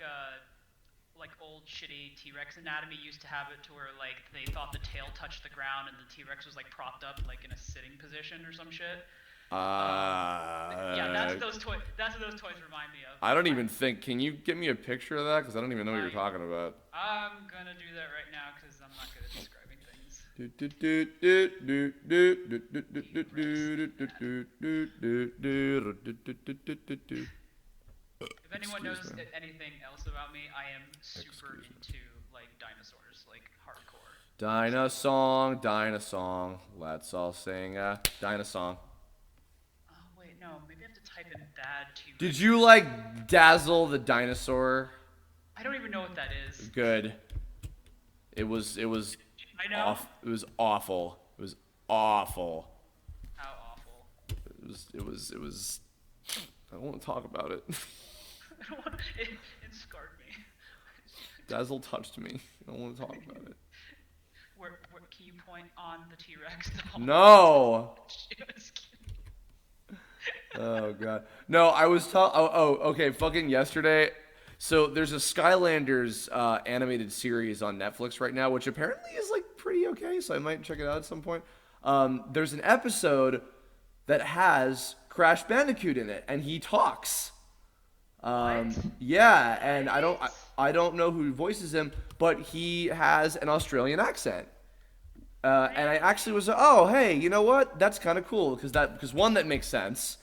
old shitty T-Rex anatomy used to have it to where, like, they thought the tail touched the ground and the T-Rex was, like, propped up, like, in a sitting position or some shit? Yeah, that's what those toys remind me of. I don't even think... Can you get me a picture of that? Because I don't even know what you're talking about. I'm gonna do that right now because I'm not good at describing things. If anyone knows anything else about me, I am super into like dinosaurs, like hardcore. Dino-song. Let's all sing a Dino-song. Oh wait, no, maybe I have to type in bad T-Rex. Did you like Dazzle the dinosaur? I don't even know what that is. Good. It was I know. It was awful. It was awful. How awful. It was I don't want to talk about it. I don't want to, it scarred me. Dazzle touched me. I don't want to talk about it. Where can you point on the T-Rex? No. Oh god. No, I was okay, fucking yesterday. So there's a Skylanders animated series on Netflix right now, which apparently is like pretty okay, so I might check it out at some point. There's an episode that has Crash Bandicoot in it, and he talks. Yeah, and I don't know who voices him, but he has an Australian accent. And I actually was, oh hey, you know what? That's kind of cool because one, that makes sense.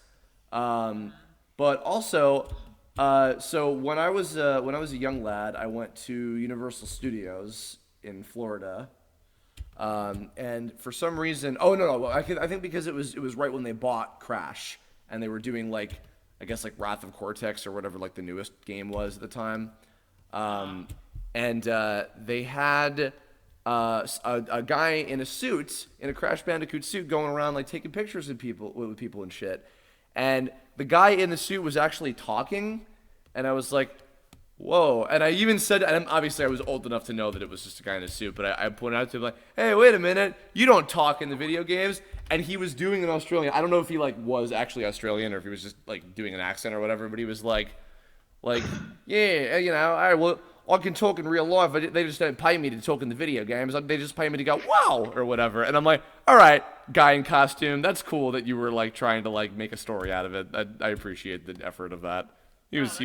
But also, so when I was a young lad, I went to Universal Studios in Florida, and for some reason, I think because it was right when they bought Crash, and they were doing like, I guess like Wrath of Cortex or whatever like the newest game was at the time, and they had a guy in a suit, in a Crash Bandicoot suit, going around like taking pictures of with people and shit. And the guy in the suit was actually talking, and I was like, whoa. And I even said, and obviously I was old enough to know that it was just a guy in a suit, but I pointed out to him like, hey, wait a minute, you don't talk in the video games. And he was doing an Australian, I don't know if he like was actually Australian or if he was just like doing an accent or whatever, but he was like, yeah, you know, I can talk in real life. They just don't pay me to talk in the video games. They just pay me to go, wow, or whatever. And I'm like, all right, guy in costume, that's cool that you were like trying to like make a story out of it. I appreciate the effort of that. He was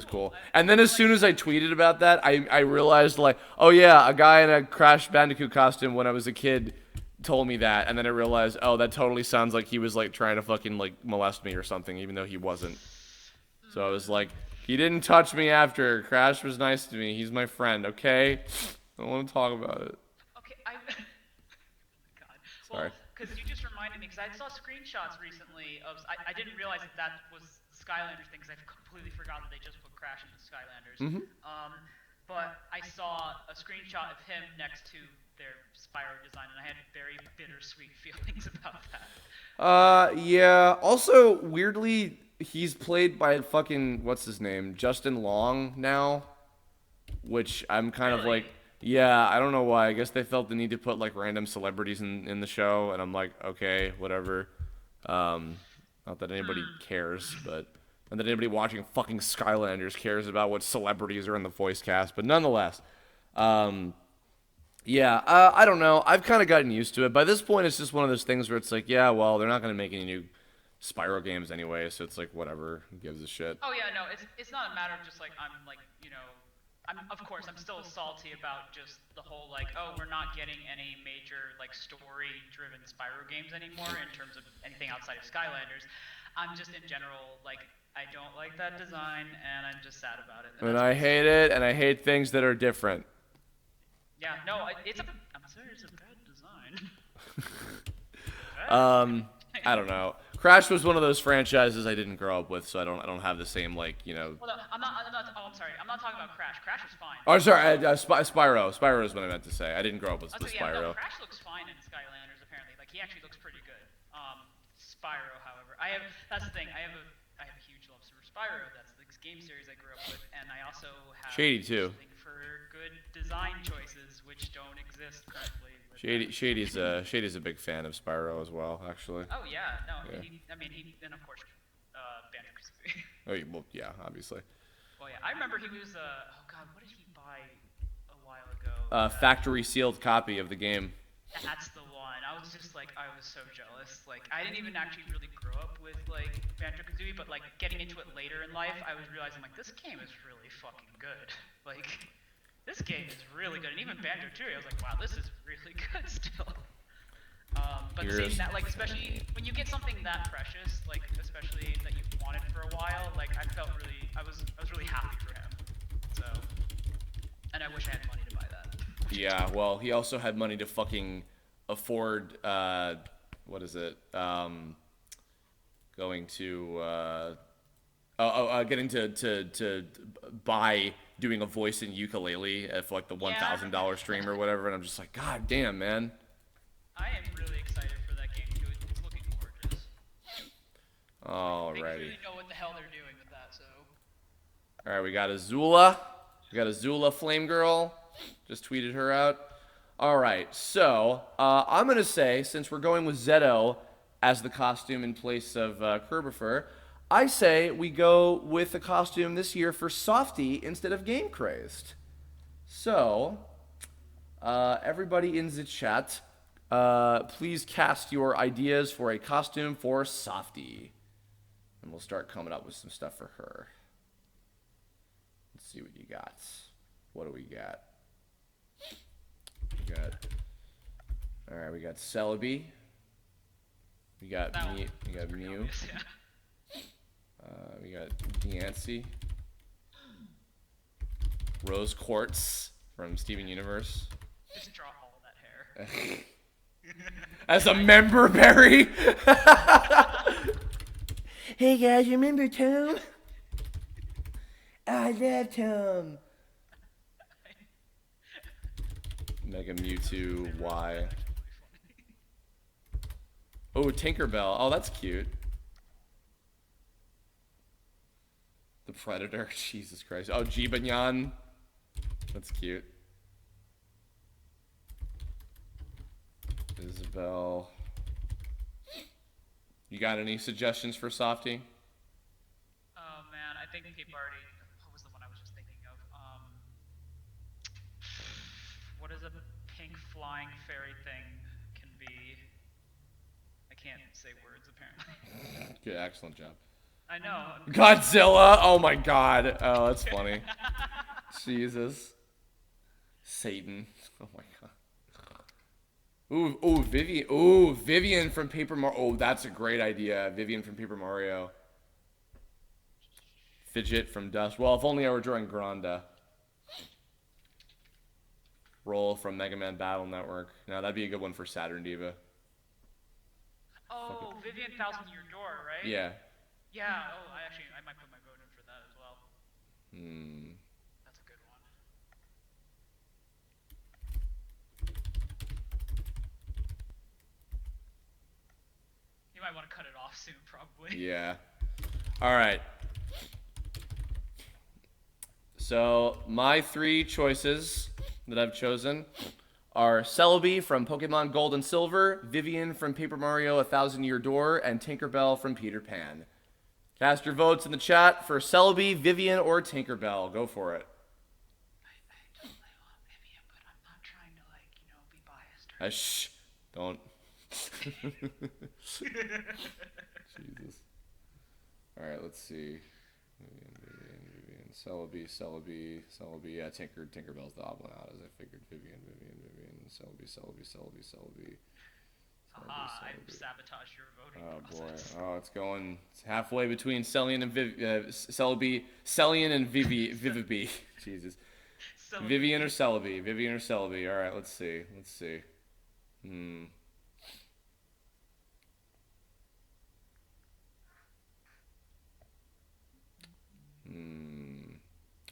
cool. And then as soon as I tweeted about that, I realized like, oh yeah, a guy in a Crash Bandicoot costume when I was a kid told me that. And then I realized, oh, that totally sounds like he was like trying to fucking like molest me or something, even though he wasn't. So I was like, he didn't touch me after. Crash was nice to me. He's my friend, okay? I don't want to talk about it. Okay, oh my god. Sorry. Well, because you just reminded me, because I saw screenshots recently of, I didn't realize that was the Skylanders thing, because I completely forgot that they just put Crash into Skylanders. But I saw a screenshot of him next to their Spyro design, and I had very bittersweet feelings about that. Yeah. Also, weirdly, he's played by fucking, what's his name? Justin Long now. Which I'm kind of like, yeah, I don't know why. I guess they felt the need to put like random celebrities in the show, and I'm like, okay, whatever. Not that anybody cares, but not that anybody watching fucking Skylanders cares about what celebrities are in the voice cast, but nonetheless. Yeah, I don't know. I've kind of gotten used to it. By this point, it's just one of those things where it's like, yeah, well, they're not going to make any new Spyro games anyway, so it's like, whatever. Who gives a shit? Oh yeah, no, it's not a matter of just like, I'm like, you know, of course, I'm still salty about just the whole like, oh, we're not getting any major like story-driven Spyro games anymore in terms of anything outside of Skylanders. I'm just in general like, I don't like that design, and I'm just sad about it. And I hate it, and I hate things that are different. Yeah, no, I'm sorry, it's a bad design. I don't know. Crash was one of those franchises I didn't grow up with, so I don't have the same like, you know. Well, no, I'm not. Oh, I'm sorry. I'm not talking about Crash. Crash is fine. Oh, sorry. Spyro. Spyro is what I meant to say. I didn't grow up with Yeah, Spyro. no, Crash looks fine in Skylanders. Apparently, like he actually looks pretty good. Spyro, however, that's the thing. I have a huge love for Spyro. That's the game series I grew up with, and I also have Shady too. For good design choices, which don't exist currently. Shady's a big fan of Spyro as well, actually. Oh yeah, no, yeah. And of course, Bandicoot. Oh well, yeah, obviously. Well, yeah, I remember he was. Oh God, what did he buy a while ago? Factory sealed copy of the game. That's the one. I was just like, I was so jealous. Like, I didn't even actually really grow up with like Banjo-Kazooie, but like getting into it later in life, I was realizing like this game is really fucking good. Like, this game is really good. And even Banjo-Tooie, I was like, wow, this is really good still. But seeing that, like, especially when you get something that precious, like, especially that you've wanted for a while, like, I was really happy for him. So, and I wish I had money to buy that. Yeah, well, he also had money to fucking afford, what is it? Going to, getting to buy doing a voice in ukulele for like the $1,000 stream or whatever, and I'm just like, God damn, man. I am really excited for that game too. It's looking gorgeous. Alrighty. They really know what the hell they're doing with that, so. Alright, we got Azula. We got Azula Flamegirl. Just tweeted her out. Alright, so I'm going to say, since we're going with Zetto as the costume in place of Kirbopher, I say we go with the costume this year for Softy instead of Gamecrazed. So, everybody in the chat, please cast your ideas for a costume for Softy. And we'll start coming up with some stuff for her. Let's see what you got. What do we got? Alright, we got Celebi. We got Mew. Obvious, yeah. We got Yancey. Rose Quartz from Steven Universe. Just draw all of that hair. As a member, Barry. Hey guys, remember Tom? I love Tom. Mega Mewtwo Y. Oh, Tinkerbell. Oh, that's cute. The Predator. Jesus Christ. Oh, Jibanyan. That's cute. Isabel. You got any suggestions for Softy? Oh man, I think people already. What was the one I was just thinking of? What is a pink flying fairy thing can be? I can't say words apparently. Good, excellent job. I know. Godzilla. Oh my God. Oh, that's funny. Jesus. Satan. Oh my God. Ooh, Vivian. Ooh, Vivian from Paper Mario. Oh, that's a great idea. Vivian from Paper Mario. Fidget from Dust. Well, if only I were drawing Granda. Roll from Mega Man Battle Network. Now that'd be a good one for Saturn Diva. Oh, Vivian Thousand Year Door, right? Yeah. Yeah. Oh, I might put my vote in for that as well. That's a good one. You might want to cut it off soon, probably. Yeah. All right. So my three choices that I've chosen are Celebi from Pokemon Gold and Silver, Vivian from Paper Mario A Thousand Year Door, and Tinkerbell from Peter Pan. Cast your votes in the chat for Celebi, Vivian, or Tinkerbell. Go for it. I totally want Vivian, but I'm not trying to, like, be biased. Shh. Don't. Jesus. Alright, let's see. Vivian. Celebi. Yeah, Tinkerbell's the odd one out, as I figured. Vivian. Celebi. Aha, I sabotaged your voting process. Oh boy. Oh, it's halfway between Celian and Celebi. Celian and Vivibi. Jesus. Vivian or Celebi. Alright, let's see.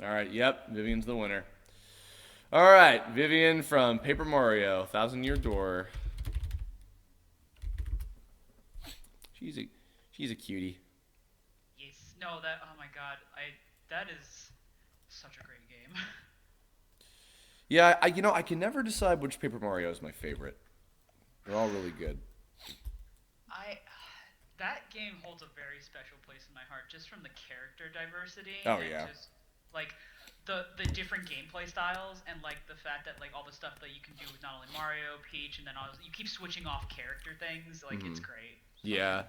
Alright, yep, Vivian's the winner. Alright, Vivian from Paper Mario, Thousand Year Door. She's a cutie. Yes. No, oh my god, that is such a great game. Yeah, I can never decide which Paper Mario is my favorite. They're all really good. That game holds a very special place in my heart, just from the character diversity. Oh, and yeah. Just, like, the different gameplay styles, and, like, the fact that, like, all the stuff that you can do with not only Mario, Peach, and then you keep switching off character things. Like, it's great. Yeah.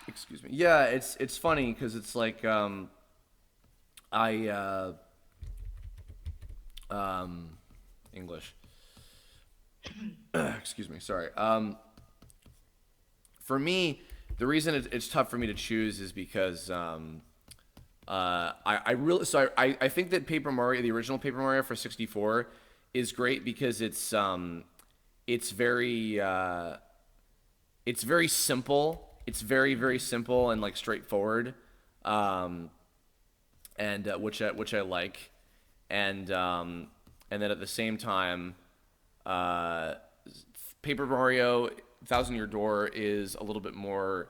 Excuse me. Yeah, it's funny, because it's like, English. Excuse me. Sorry. For me, the reason it's tough for me to choose is because I think that Paper Mario, the original Paper Mario for 64, is great because it's very simple. It's very simple and like straightforward, and which I like, and then at the same time, Paper Mario Thousand Year Door is a little bit more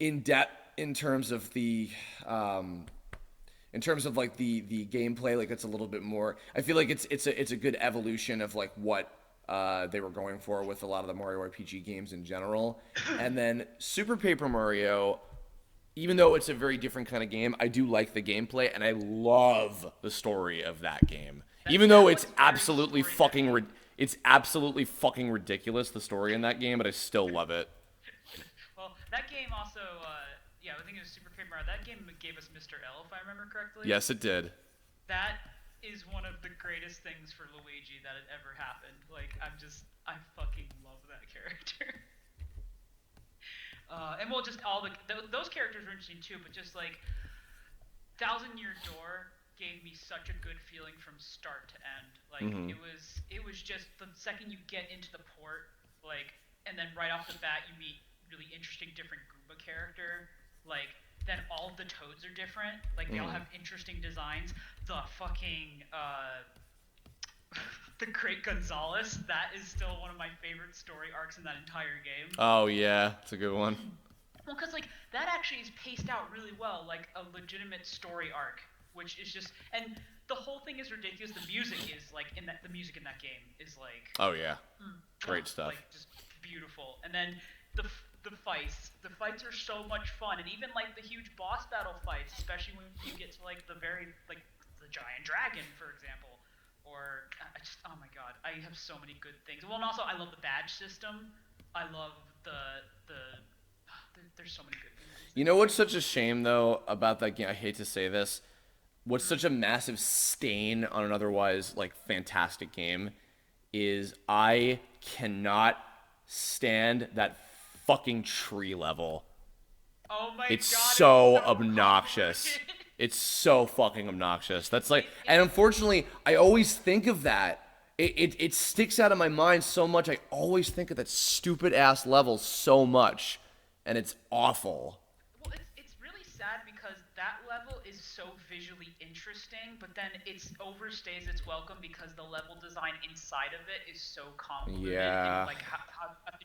in depth in terms of the like the gameplay. Like it's a little bit more. I feel like it's a good evolution of like what they were going for with a lot of the Mario RPG games in general. And then Super Paper Mario, even though it's a very different kind of game, I do like the gameplay and I love the story of that game. Even though it's absolutely fucking ridiculous, the story in that game, but I still love it. Well, that game also, I think it was Super Paper Mario. That game gave us Mr. L, if I remember correctly. Yes, it did. That is one of the greatest things for Luigi that had ever happened. Like, I fucking love that character. And well, just all those characters were interesting too, but just like Thousand Year Door gave me such a good feeling from start to end. Like it was just the second you get into the port, like, and then right off the bat you meet really interesting different Goomba character. Like then all of the Toads are different. Like they all have interesting designs. The fucking the Great Gonzalez, that is still one of my favorite story arcs in that entire game. Oh yeah, it's a good one. Well, because like that actually is paced out really well, like a legitimate story arc, which is just, and the whole thing is ridiculous. The music is like the music in that game is like, oh yeah, great stuff. Like just beautiful. And then the fights are so much fun, and even like the huge boss battle fights, especially when you get to like the very like the giant dragon, for example. Or oh my god, I have so many good things. Well, and also I love the badge system. I love there's so many good things. You know what's such a shame though about that game? I hate to say this. What's such a massive stain on an otherwise like fantastic game is I cannot stand that fucking tree level. Oh my god, it's so obnoxious. It's so fucking obnoxious. That's like, and unfortunately, I always think of that. It sticks out of my mind so much. I always think of that stupid ass level so much, and it's awful. Well, it's really sad because that level is so visually interesting, but then it overstays its welcome because the level design inside of it is so convoluted. Yeah. And like how to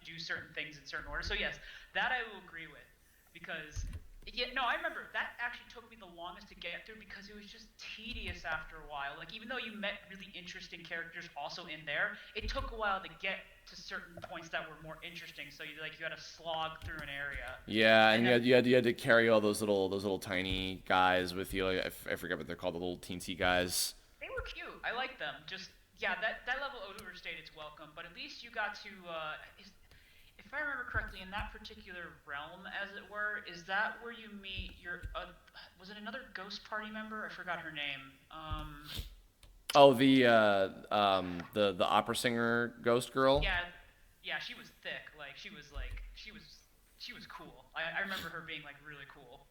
do certain things in certain order. So yes, that I will agree with, because. Yeah, no, I remember that actually took me the longest to get through because it was just tedious after a while. Like even though you met really interesting characters also in there, it took a while to get to certain points that were more interesting. So you had to slog through an area. Yeah, and you had to carry all those little tiny guys with you. Like, I forget what they're called, the little teensy guys. They were cute. I liked them. Just yeah, that level overstayed its welcome, but at least you got to. If I remember correctly, in that particular realm, as it were, is that where you meet your? Was it another Ghost Party member? I forgot her name. Oh, the opera singer ghost girl. Yeah, she was thick. Like she was cool. I remember her being like really cool.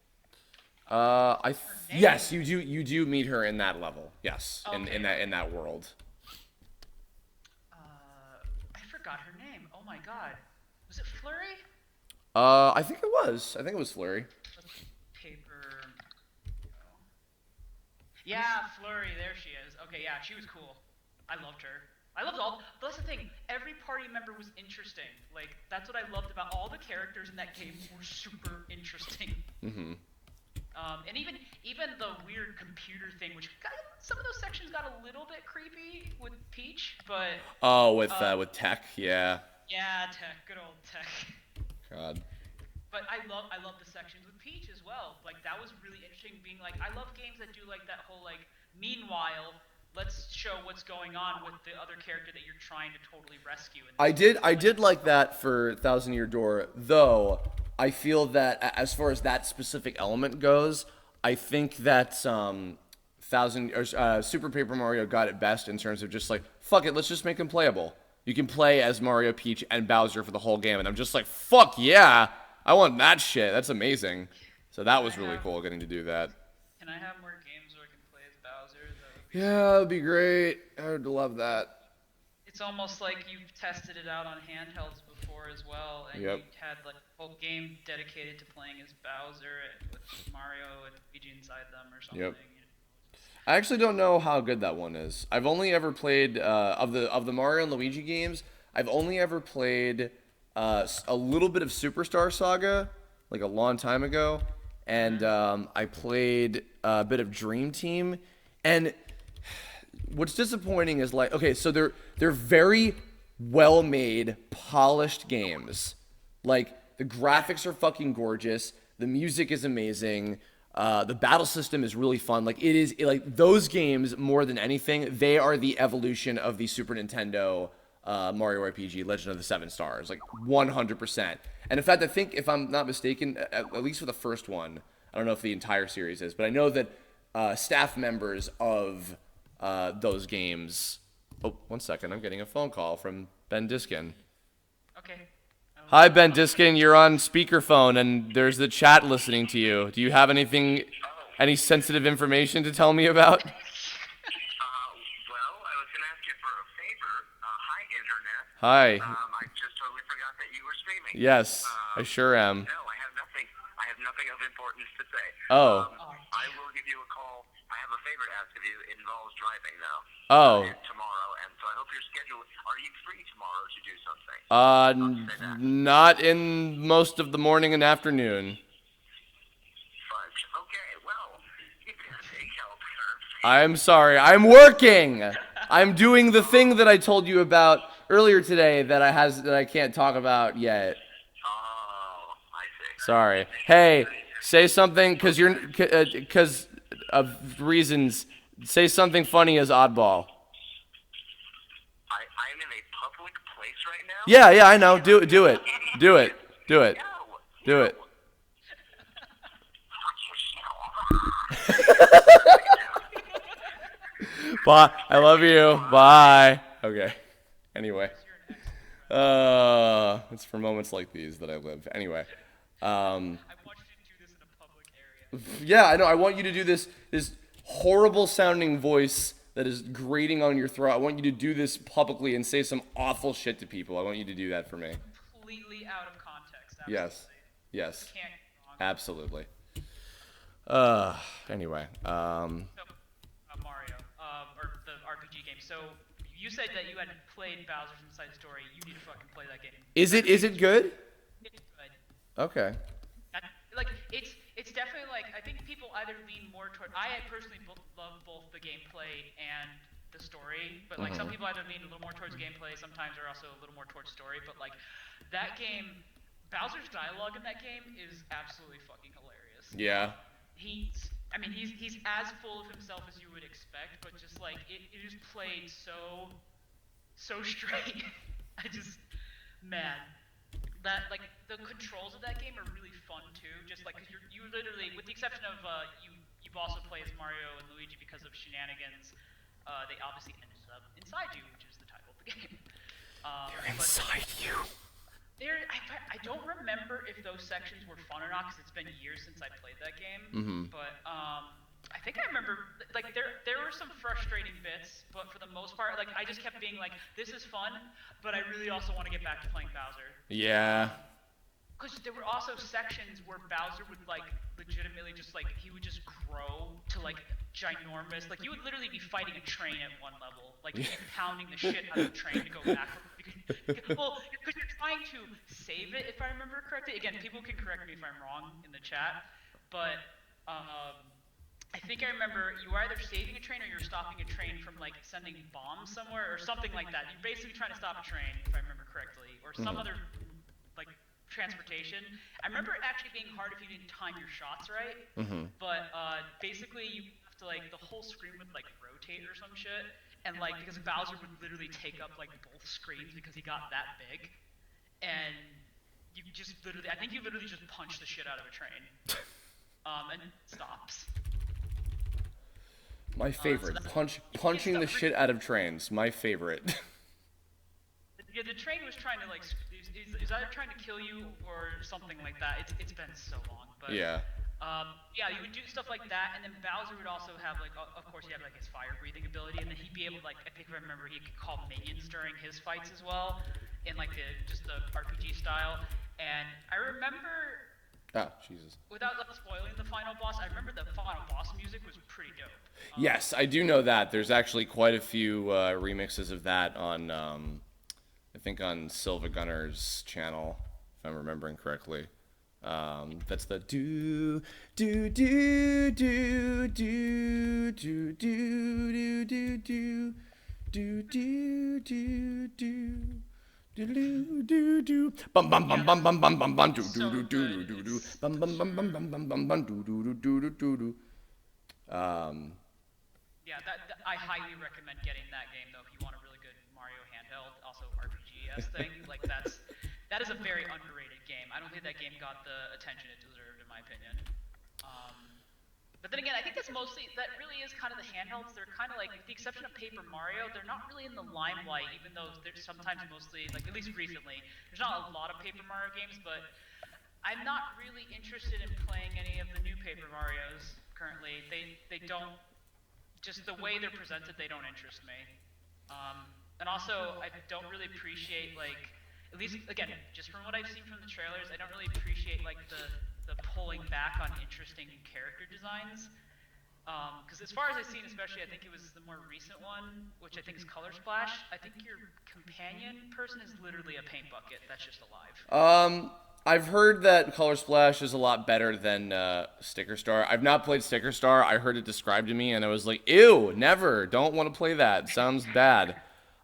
Yes, you do meet her in that level. Yes, okay. in that world. I forgot her name. Oh my god. Was it Flurry? I think it was. I think it was Flurry. Paper. Yeah, Flurry. There she is. Okay, yeah, she was cool. I loved her. I loved all. That's the thing. Every party member was interesting. Like that's what I loved about all the characters in that game. Were super interesting. Mm-hmm. And even the weird computer thing, which some of those sections got a little bit creepy with Peach, but. Oh, with Tech, yeah. Yeah, Tech, good old Tech. God. But I love the sections with Peach as well. Like that was really interesting. Being like, I love games that do like that whole like. Meanwhile, let's show what's going on with the other character that you're trying to totally rescue. I did like that for Thousand Year Door, though. I feel that as far as that specific element goes, I think that Super Paper Mario got it best in terms of just like, fuck it, let's just make them playable. You can play as Mario, Peach, and Bowser for the whole game, and I'm just like, fuck yeah, I want that shit. That's amazing. So that was really cool getting to do that. Can I have more games where I can play as Bowser? That would be great. I would love that. It's almost like you've tested it out on handhelds before as well, and Yep. you had like a whole game dedicated to playing as Bowser with Mario and Luigi inside them or something. Yep. I actually don't know how good that one is. I've only ever played of the Mario and Luigi games. I've only ever played a little bit of Superstar Saga, like a long time ago, and I played a bit of Dream Team. And what's disappointing is like, okay, so they're very well-made, polished games. Like the graphics are fucking gorgeous, the music is amazing. The battle system is really fun. Like it is like those games more than anything. They are the evolution of the Super Nintendo Mario RPG, Legend of the Seven Stars, like 100%. And in fact, I think if I'm not mistaken, at least for the first one, I don't know if the entire series is, but I know that staff members of those games. Oh, 1 second. I'm getting a phone call from Ben Diskin. Okay. Hi, Ben Diskin. You're on speakerphone, and there's the chat listening to you. Do you have any sensitive information to tell me about? Well, I was going to ask you for a favor. Hi, Internet. Hi. I just totally forgot that you were streaming. Yes, I sure am. No, I have nothing of importance to say. Oh. I will give you a call. I have a favor to ask of you. It involves driving, though. Oh. Tomorrow, and so I hope your schedule. Are you free tomorrow to do something? Not in most of the morning and afternoon. Fudge. Okay, well, you can take help, sir. I'm sorry. I'm working. I'm doing the thing that I told you about earlier today that I can't talk about yet. Oh, I see. Sorry. Hey, say something because of reasons. Say something funny as Oddball. I'm in a public place right now. Yeah, I know. Do it. Do it. Do it. Do it. Bye. I love you. Bye. Okay. Anyway. It's for moments like these that I live. Anyway. I want you to do this in a public area. Yeah, I know. I want you to do this horrible sounding voice that is grating on your throat. I want you to do this publicly and say some awful shit to people. I want you to do that for me. Completely out of context. Absolutely. Yes. Can't go wrong. Absolutely. Anyway. Mario, or the RPG game. So you said that you had played Bowser's Inside Story. You need to fucking play that game. Is it good? It's good. Okay. Like it's definitely like I think people either lean more toward. I personally love both the gameplay and the story, but like some people either lean a little more towards gameplay. Sometimes are also a little more towards story. But like that game, Bowser's dialogue in that game is absolutely fucking hilarious. Yeah. He's as full of himself as you would expect, but just like it is played so straight. That like the controls of that game are really fun too. Just like because you literally, with the exception of you've also played as Mario and Luigi because of shenanigans. They obviously ended up inside you, which is the title of the game. They're inside you. I don't remember if those sections were fun or not because it's been years since I played that game. But I think I remember like there were some frustrating bits, but for the most part, like I just kept being like, this is fun, but I really also want to get back to playing Bowser. Yeah. Because there were also sections where Bowser would like legitimately just like he would just grow to like ginormous. Like you would literally be fighting a train at one level, like you'd be pounding the shit out of the train to go backwards. Because you're trying to save it, if I remember correctly. Again, people can correct me if I'm wrong in the chat, but I think I remember you were either saving a train or you're stopping a train from like sending bombs somewhere or something like that. You're basically trying to stop a train, if I remember correctly, or some other like transportation. I remember it actually being hard if you didn't time your shots right. But basically you have to like the whole screen would like rotate or some shit, and like because Bowser would literally take up like both screens because he got that big, and you just literally, I think you literally just punch the shit out of a train, and it stops. My favorite. Punching the shit out of trains. My favorite. Yeah, the train was trying to like, is either trying to kill you or something like that. It's been so long, but Yeah. Yeah, you would do stuff like that, and then Bowser would also have like, of course, he had like his fire breathing ability, and then he'd be able to like, I think if I remember, he could call minions during his fights as well, in like just the RPG style. And I remember. Oh, Jesus. Without spoiling the final boss, I remember the final boss music was pretty dope. Yes, I do know that. There's actually quite a few remixes of that on, I think on Silva Gunner's channel, if I'm remembering correctly. That's the do do do do do do do do do do do do do do. Do do do bum bum bum bum bum bum bum bum do do do do do do bum bum bum bum bum bum bum bum do do do do do do. Yeah, that I highly recommend getting that game though if you want a really good Mario handheld, also RPG-esque thing. Like that is a very underrated game. I don't think that game got the attention it deserved in my opinion. But then again, I think that really is kind of the handhelds. They're kind of like, with the exception of Paper Mario, they're not really in the limelight, even though they're sometimes mostly, like at least recently, there's not a lot of Paper Mario games, but I'm not really interested in playing any of the new Paper Marios currently. They don't, just the way they're presented, they don't interest me. And also, I don't really appreciate, like, at least, again, just from what I've seen from the trailers, I don't really appreciate, like, the pulling back on interesting character designs. Because as far as I've seen, especially, I think it was the more recent one, which I think is Color Splash, I think your companion person is literally a paint bucket that's just alive. I've heard that Color Splash is a lot better than Sticker Star. I've not played Sticker Star. I heard it described to me, and I was like, ew, never. Don't want to play that. Sounds bad.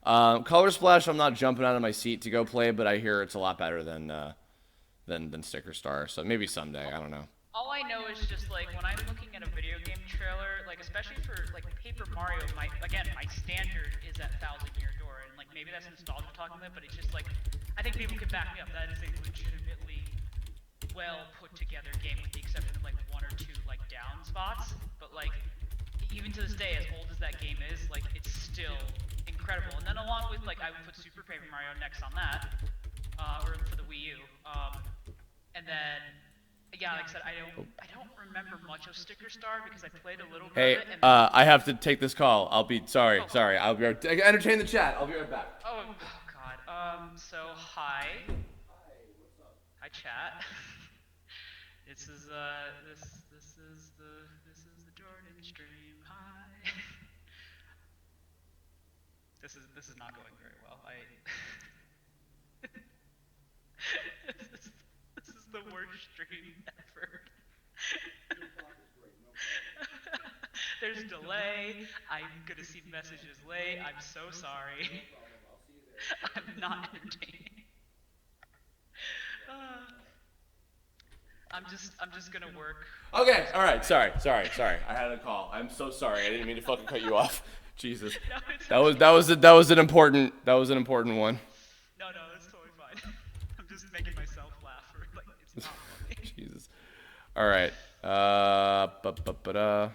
Color Splash, I'm not jumping out of my seat to go play, but I hear it's a lot better than Sticker Star. So maybe someday. I don't know. All I know is just like when I'm looking at a video game trailer, like especially for like Paper Mario, my standard is at 1,000-Year Door, and like maybe that's nostalgia talking about, but it's just like I think people can back me up. That is a legitimately well put together game, with the exception of like one or two like down spots. But like even to this day, as old as that game is, like it's still incredible. And then along with like I would put Super Paper Mario next on that, or for the Wii U, and then. Yeah, like I said, I don't remember much of Sticker Star because I played a little bit Hey, of it. And I have to take this call. I'll be sorry. I'll be right, entertain the chat. I'll be right back. Oh God. So hi. Hi, what's up? Hi, chat. This is the Jourdan stream. Hi. This is not going very well. This is the worst stream ever. There's delay. I'm gonna see messages late. I'm so sorry. I'm not entertaining. I'm just gonna work. Okay, all right. Sorry. I had a call. I'm so sorry. I didn't mean to fucking cut you off. Jesus. No, That was an important one. No, it's totally fine. I'm just making myself laugh. Like it's not funny. Jesus. All right. Oh my god.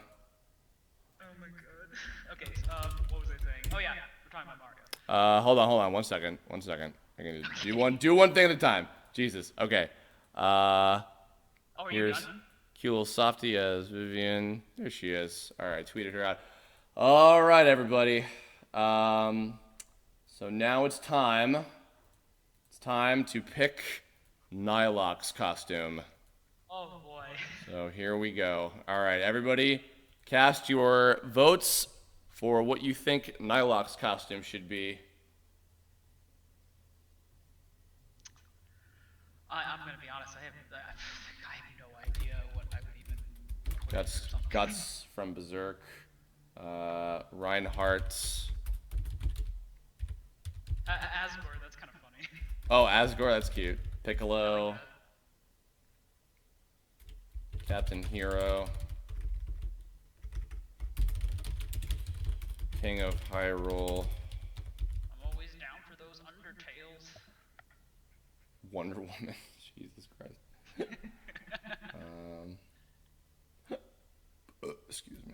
Okay. What was I saying? Oh yeah, we're talking about Mario. Hold on. 1 second. I'm gonna do one thing at a time. Jesus. Okay. Here's cute little Softy as Vivian. There she is. All right, tweeted her out. All right, everybody. So now it's time. It's time to pick Nyloc's costume. Oh boy. So here we go. All right, everybody, cast your votes for what you think Nyloc's costume should be. I'm gonna be honest. I have no idea what I would even. That's Guts from Berserk. Reinhardt. Asgore. That's kind of funny. Oh, Asgore. That's cute. Piccolo. Captain Hero. King of Hyrule. I'm always down for those Undertales. Wonder Woman. Jesus Christ. Excuse me.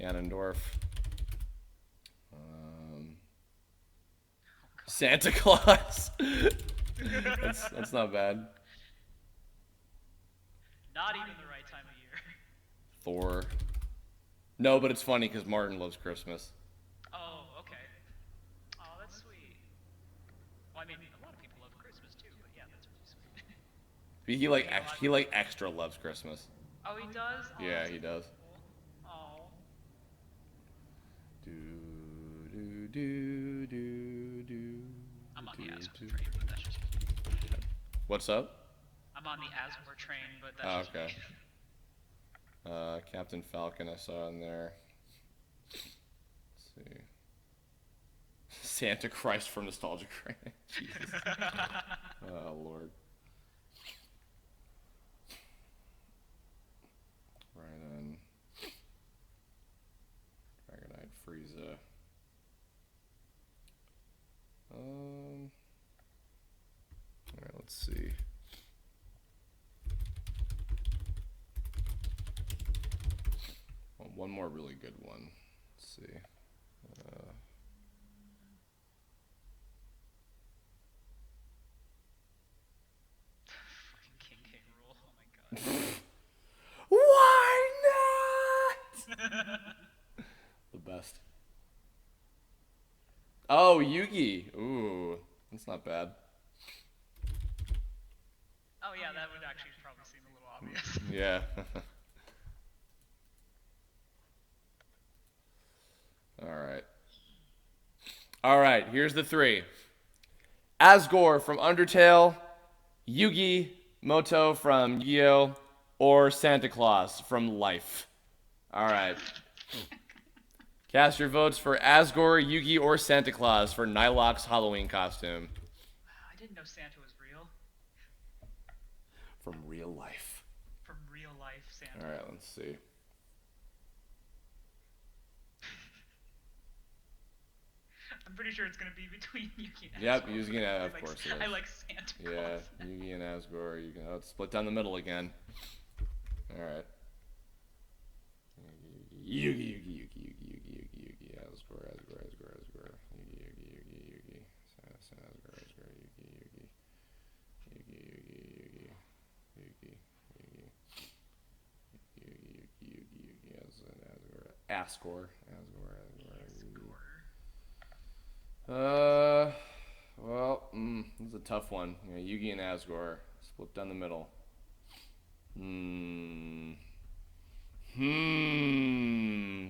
Ganondorf. Santa Claus. that's not bad. Not even the right time of year. Thor. No, but it's funny because Martin loves Christmas. Oh, okay. Oh, that's sweet. Well, I mean, a lot of people love Christmas too, but yeah, that's really sweet. He like extra loves Christmas. Oh, he does? Oh, Yeah, that's he does. cool. Oh. I'm on the Asgore train, but that's just me. What's up? I'm on the Asgore train, but that's just Okay. me. Captain Falcon I saw in there. Let's see. Santa Christ from Nostalgia Train. Jesus. Oh, Lord. Rhydon. Dragonite, Frieza. Alright, let's see. One more really good one. Let's see. Fucking King K. Rool. Oh my god. Why not? The best. Oh, Yugi. Ooh, that's not bad. Oh yeah, that would actually probably seem a little obvious. Yeah. All right, here's the three. Asgore from Undertale, Yugi Moto from Yu-Gi-Oh, or Santa Claus from Life. All right. Cast your votes for Asgore, Yugi, or Santa Claus for Nyloc's Halloween costume. I didn't know Santa was real. From real life. From real life Santa. All right, let's see. I'm pretty sure it's gonna be between Yugi and Yep, Asgore. Yugi and of course it is. I like Santa Claus. Yeah, Yugi and Asgore. You can split down the middle again. All right. Yugi, Asgore, Yugi, Asgore, Yugi, Asgore, well, this is a tough one. You know, Yugi and Asgore split down the middle.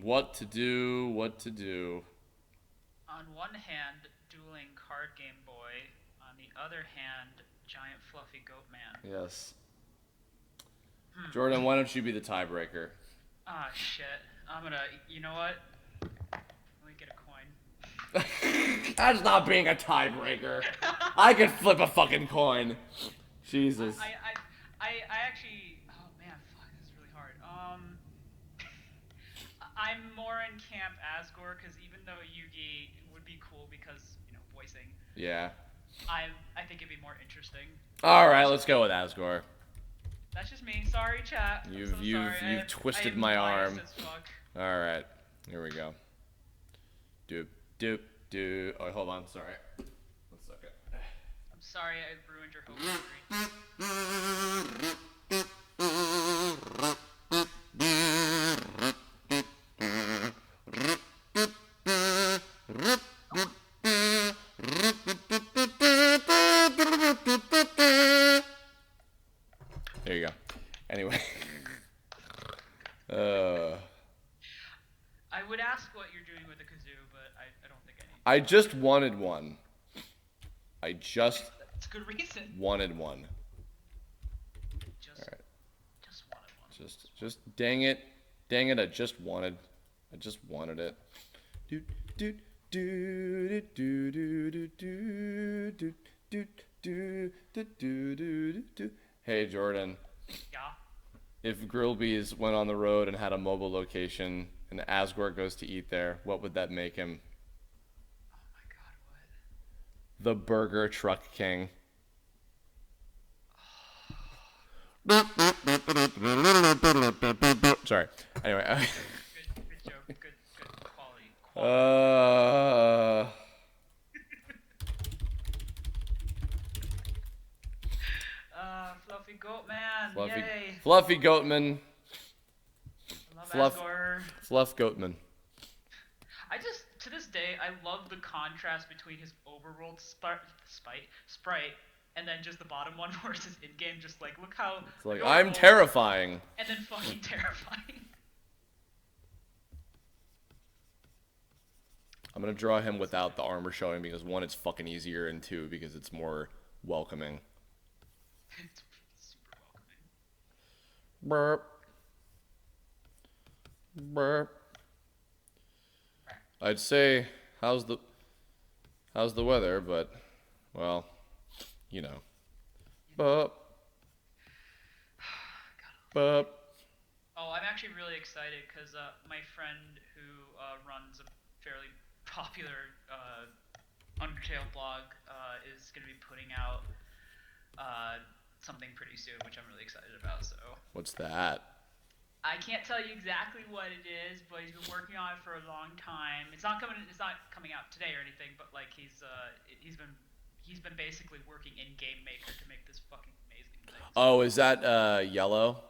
What to do? What to do? On one hand, dueling card Game Boy. On the other hand, giant fluffy goat man. Yes. Jourdan, why don't you be the tiebreaker? Ah, shit. I'm gonna. You know what? Let me get a coin. That's not being a tiebreaker. I could flip a fucking coin. Jesus. I actually. Oh man, fuck, this is really hard. I'm more in camp Asgore because even though Yugi would be cool because voicing. Yeah. I think it'd be more interesting. All right, let's go with Asgore. That's just me. Sorry, chat. You've sorry. twisted I am my biased arm. as fuck. All right, here we go. Doop. Oh, hold on. Sorry. 1 second. I'm sorry I ruined your hope memory. There you go. Anyway. I would ask what you're doing with the kazoo, but I don't think I need. I just wanted one. That's a good reason. Wanted one. Just, All right. just wanted one. Just dang it. Dang it, I just wanted it. Hey Jourdan, Yeah. if Grillby's went on the road and had a mobile location and Asgore goes to eat there, what would that make him? Oh my god, what? The Burger Truck King. Sorry. Anyway. Good joke. Good goat man. Yay. Fluffy Goatman. I love Asgore. Fluff Goatman. I just, to this day, I love the contrast between his overworld sprite and then just the bottom one versus in-game. Just like, look how... It's like, I'm terrifying. And then fucking terrifying. I'm gonna draw him without the armor showing because 1, it's fucking easier, and 2, because it's more welcoming. It's super welcoming. Burp. Burp. I'd say, how's the weather, but, well, you know. Burp. Burp. Oh, I'm actually really excited because my friend who runs a fairly popular Undertale blog is going to be putting out something pretty soon, which I'm really excited about. So. What's that? I can't tell you exactly what it is, but he's been working on it for a long time. It's not coming out today or anything, but like he's been basically working in Game Maker to make this fucking amazing thing. Oh, is that yellow?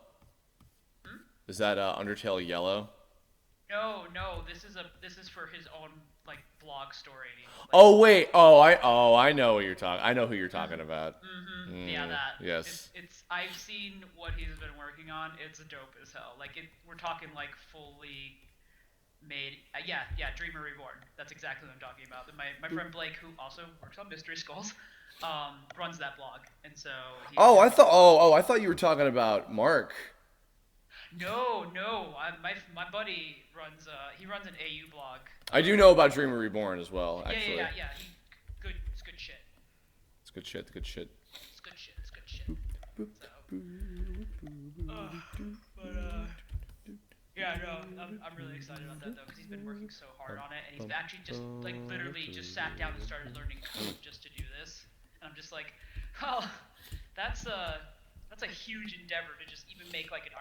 Is that Undertale yellow? No, this is for his own like blog story. Like, oh wait, I know what you're talking. I know who you're talking about. Yeah, that. Yes. It's I've seen what he's been working on. It's dope as hell. Like we're talking like fully made. Yeah, Dreamer Reborn. That's exactly what I'm talking about. My friend Blake, who also works on Mystery Skulls, runs that blog, and so. I thought you were talking about Mark. No, my buddy runs an AU blog. I do know about Dreamer Reborn as well, actually. Yeah. It's good shit. It's good shit. Yeah, no, I'm really excited about that though, because he's been working so hard on it, and he's actually just like literally just sat down and started learning code just to do this, and I'm just like, well, that's a huge endeavor to just even make like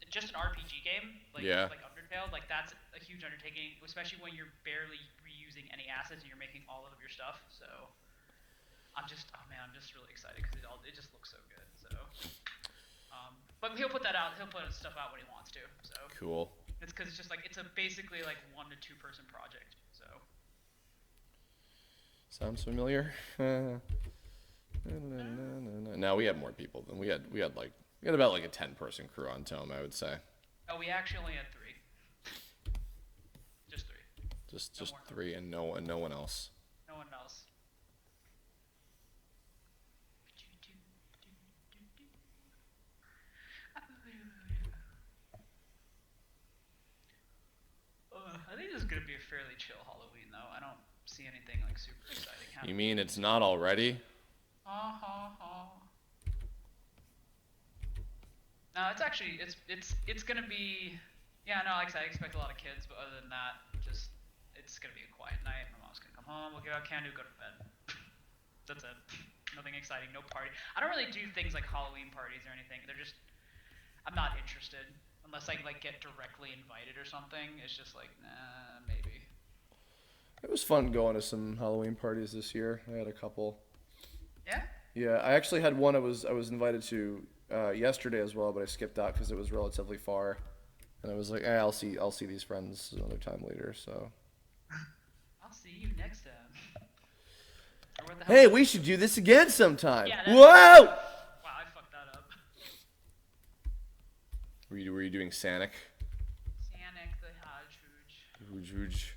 just an RPG game, like Undertale, like that's a huge undertaking, especially when you're barely reusing any assets and you're making all of your stuff. So I'm just really excited because it just looks so good. So, but he'll put that out. He'll put stuff out when he wants to. So cool. It's because it's just like it's basically like 1 to 2 person project. So sounds familiar. No, we had more people than we had about like a 10-person crew on Tome, I would say. Oh, we actually only had 3. Just 3. Just 3 and no one else. No one else. I think this is gonna be a fairly chill Halloween, though. I don't see anything like super exciting happening. You mean it's not already? No, it's actually it's gonna be, yeah, no, like I said, I expect a lot of kids, but other than that, just it's gonna be a quiet night. My mom's gonna come home, we'll give out candy, go to bed. That's it. Nothing exciting, no party. I don't really do things like Halloween parties or anything. I'm not interested unless I like get directly invited or something. It's just like, nah, maybe. It was fun going to some Halloween parties this year. I had a couple. Yeah? Yeah, I actually had one I was invited to yesterday as well, but I skipped out because it was relatively far, and I was like, I'll see these friends another time later. So. I'll see you next time. Hey, we should do this again sometime. Yeah, whoa! Wow, I fucked that up. Were you doing Sonic? Sonic the Hedgehog. Huge.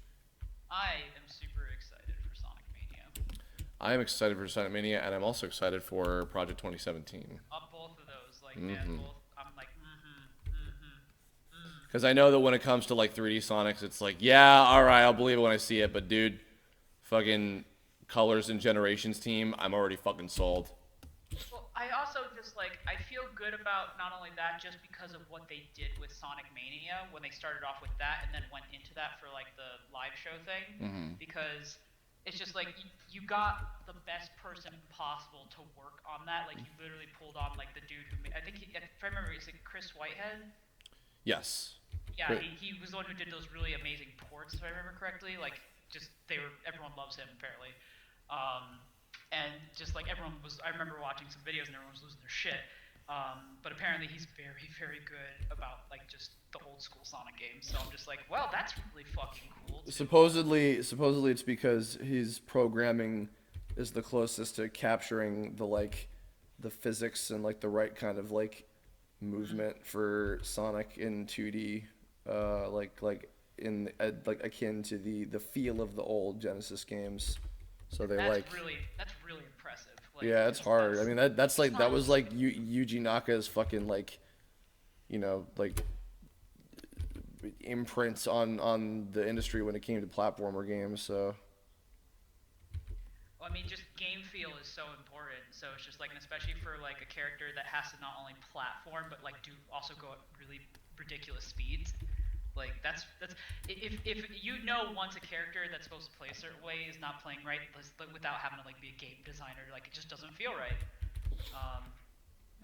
I am super excited for Sonic Mania. I am excited for Sonic Mania, and I'm also excited for Project 2017. Both of those, like, man, both. I'm like, Because I know that when it comes to like 3D Sonics, it's like, yeah, all right, I'll believe it when I see it, but dude, fucking Colors and Generations team, I'm already fucking sold. Well, I also just like, I feel good about not only that, just because of what they did with Sonic Mania when they started off with that and then went into that for like the live show thing, because it's just like you got the best person possible to work on that. Like you literally pulled on like the dude who I think if I remember, is it Chris Whitehead? Yes. Yeah, he was the one who did those really amazing ports, if I remember correctly. Like, just everyone loves him apparently. And just like everyone was, I remember watching some videos and everyone was losing their shit. But apparently he's very, very good about like just the old school Sonic games. So I'm just like, well, that's really fucking cool. Too. Supposedly it's because his programming is the closest to capturing the physics and like the right kind of like movement for Sonic in 2D, like akin to the feel of the old Genesis games. So they that's really impressive. Like, yeah, it's hard. I mean that was like Yuji Naka's fucking like, like imprints on the industry when it came to platformer games. So. Well, I mean, just game feel is so important. So it's just like, and especially for like a character that has to not only platform but like also go at really ridiculous speeds. Like that's if once a character that's supposed to play a certain way is not playing right without having to like be a game designer, like it just doesn't feel right.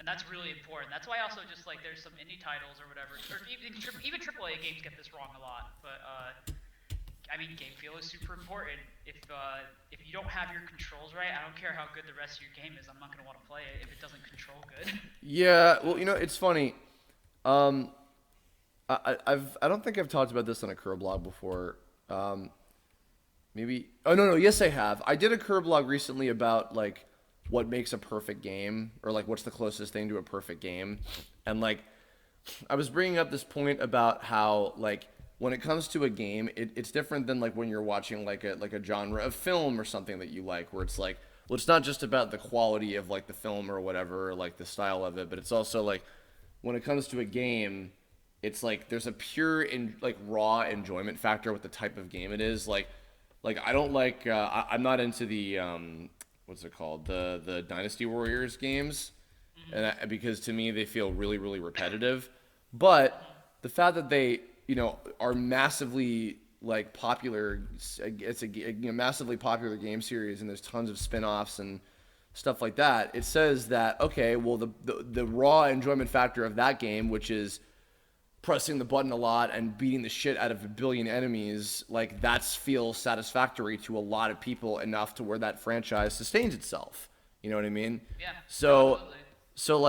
And that's really important. That's why also just like there's some indie titles or whatever, or even AAA games get this wrong a lot. But I mean, game feel is super important. If you don't have your controls right, I don't care how good the rest of your game is. I'm not gonna want to play it if it doesn't control good. Yeah, well, it's funny. I don't think I've talked about this on a Curblog before. Maybe. Oh no, yes I have. I did a Curblog recently about like what makes a perfect game, or like what's the closest thing to a perfect game, and like I was bringing up this point about how like when it comes to a game, it's different than like when you're watching like a genre of film or something that you like, where it's like, well, it's not just about the quality of like the film or whatever, or like the style of it, but it's also like when it comes to a game, it's like there's a pure and like raw enjoyment factor with the type of game it is. Like I don't like I'm not into the what's it called, the Dynasty Warriors games, and because to me they feel really really repetitive. But the fact that they are massively like popular, it's a massively popular game series, and there's tons of spin-offs and stuff like that. It says that okay, well the raw enjoyment factor of that game, which is pressing the button a lot and beating the shit out of a billion enemies, like that's feels satisfactory to a lot of people enough to where that franchise sustains itself. You know what I mean? Yeah. So, Absolutely. so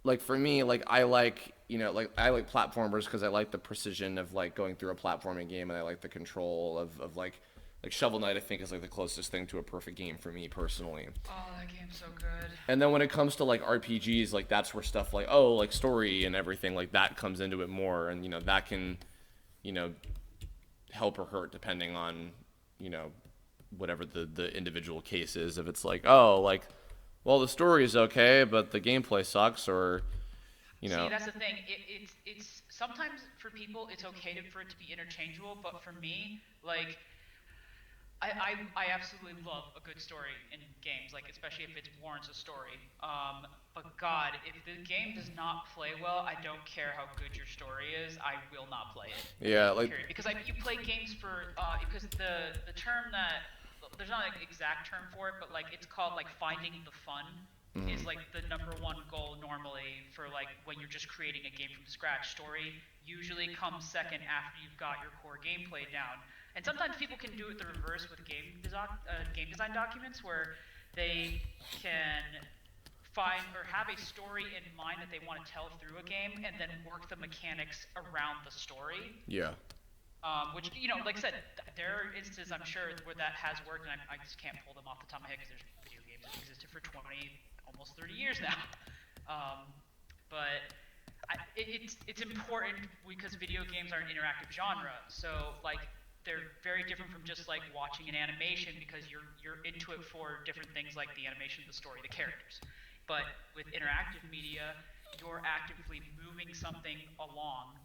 like for me, like I like platformers because I like the precision of like going through a platforming game, and I like the control of like Shovel Knight. I think is like the closest thing to a perfect game for me personally. Oh, that game's so good. And then when it comes to like RPGs, like that's where stuff like like story and everything like that comes into it more, and that can help or hurt depending on whatever the individual case is. If it's like well the story is okay but the gameplay sucks, or See, that's the thing. It's sometimes for people it's okay for it to be interchangeable, but for me, like I absolutely love a good story in games, like especially if it warrants a story. But God, if the game does not play well, I don't care how good your story is, I will not play it. Yeah, like period. Because you play games for because the term that there's not an exact term for it, but like it's called like finding the fun is like the number one goal normally for like when you're just creating a game from scratch. Story usually comes second after you've got your core gameplay down. And sometimes people can do it the reverse with game design documents, where they can find or have a story in mind that they want to tell through a game, and then work the mechanics around the story. Yeah. Which like I said, there are instances I'm sure where that has worked, and I just can't pull them off the top of my head because there's video games that existed for 20, almost 30 years now. But it's important because video games are an interactive genre, so like they're very different from just like watching an animation, because you're into it for different things like the animation, the story, the characters. But with interactive media, you're actively moving something along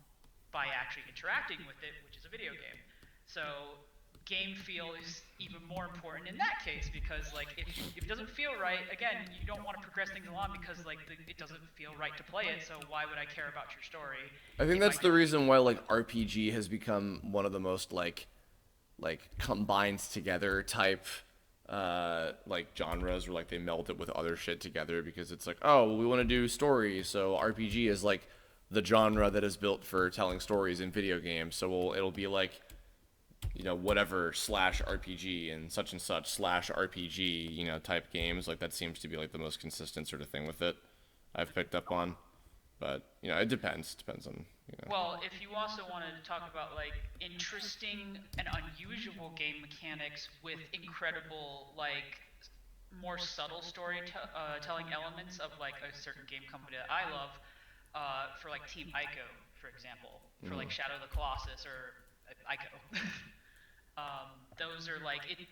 by actually interacting with it, which is a video game. So game feel is even more important in that case, because like if it doesn't feel right, again, you don't want to progress things along because like it doesn't feel right to play it, so why would I care about your story? I think that's the reason why like RPG has become one of the most like combined together type like genres, where like they meld it with other shit together, because it's like, oh, well, we want to do story, so RPG is like the genre that is built for telling stories in video games, so it'll be like whatever /RPG and such /RPG, type games. Like that seems to be like the most consistent sort of thing with it. I've picked up on. But, you know, it depends. Depends on, you know. Well, if you also wanted to talk about like interesting and unusual game mechanics with incredible like more subtle storytelling elements of like a certain game company that I love, for like Team Ico, for example, for like Shadow of the Colossus or Ico. Those are like it.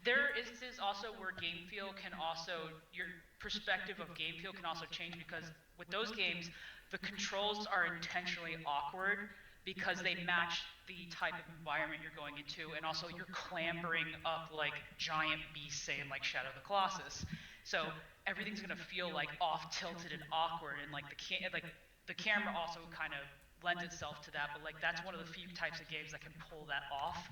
There is this also where game feel can also, your perspective of game feel can also change, because with those games, the controls are intentionally awkward because they match the type of environment you're going into, and also you're clambering up like giant beasts, say in like Shadow of the Colossus. So everything's gonna feel like off tilted and awkward, and like the camera also kind of lends itself to that. But like that's one of the few types of games that can pull that off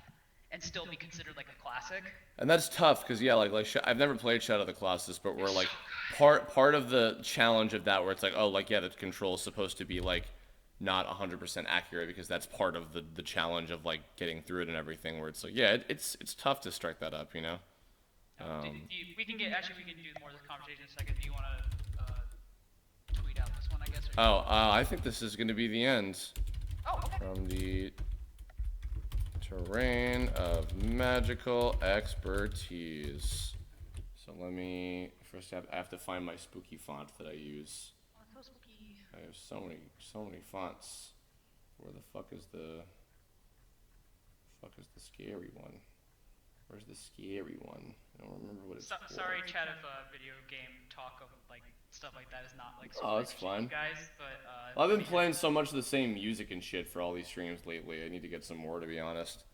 and still be considered like a classic. And that's tough because yeah, like I've never played Shadow of the Colossus, but we're like part of the challenge of that where it's like, oh, like yeah, the control is supposed to be like not 100% accurate, because that's part of the challenge of like getting through it and everything. Where it's like yeah, it's tough to strike that up, you know. We can do more of this conversation in a second. Do you want to tweet out this one, I guess? I think this is going to be the end. Oh, okay. From the terrain of magical expertise. So let me first I have to find my spooky font that I use. Oh, it's so spooky. I have so many fonts. Where the fuck is the scary one? Where's the scary one? I don't remember what it's called. Sorry, chat, if video game talk of like stuff like that is not like super oh, it's fine, guys. But I've been playing so much of the same music and shit for all these streams lately. I need to get some more, to be honest.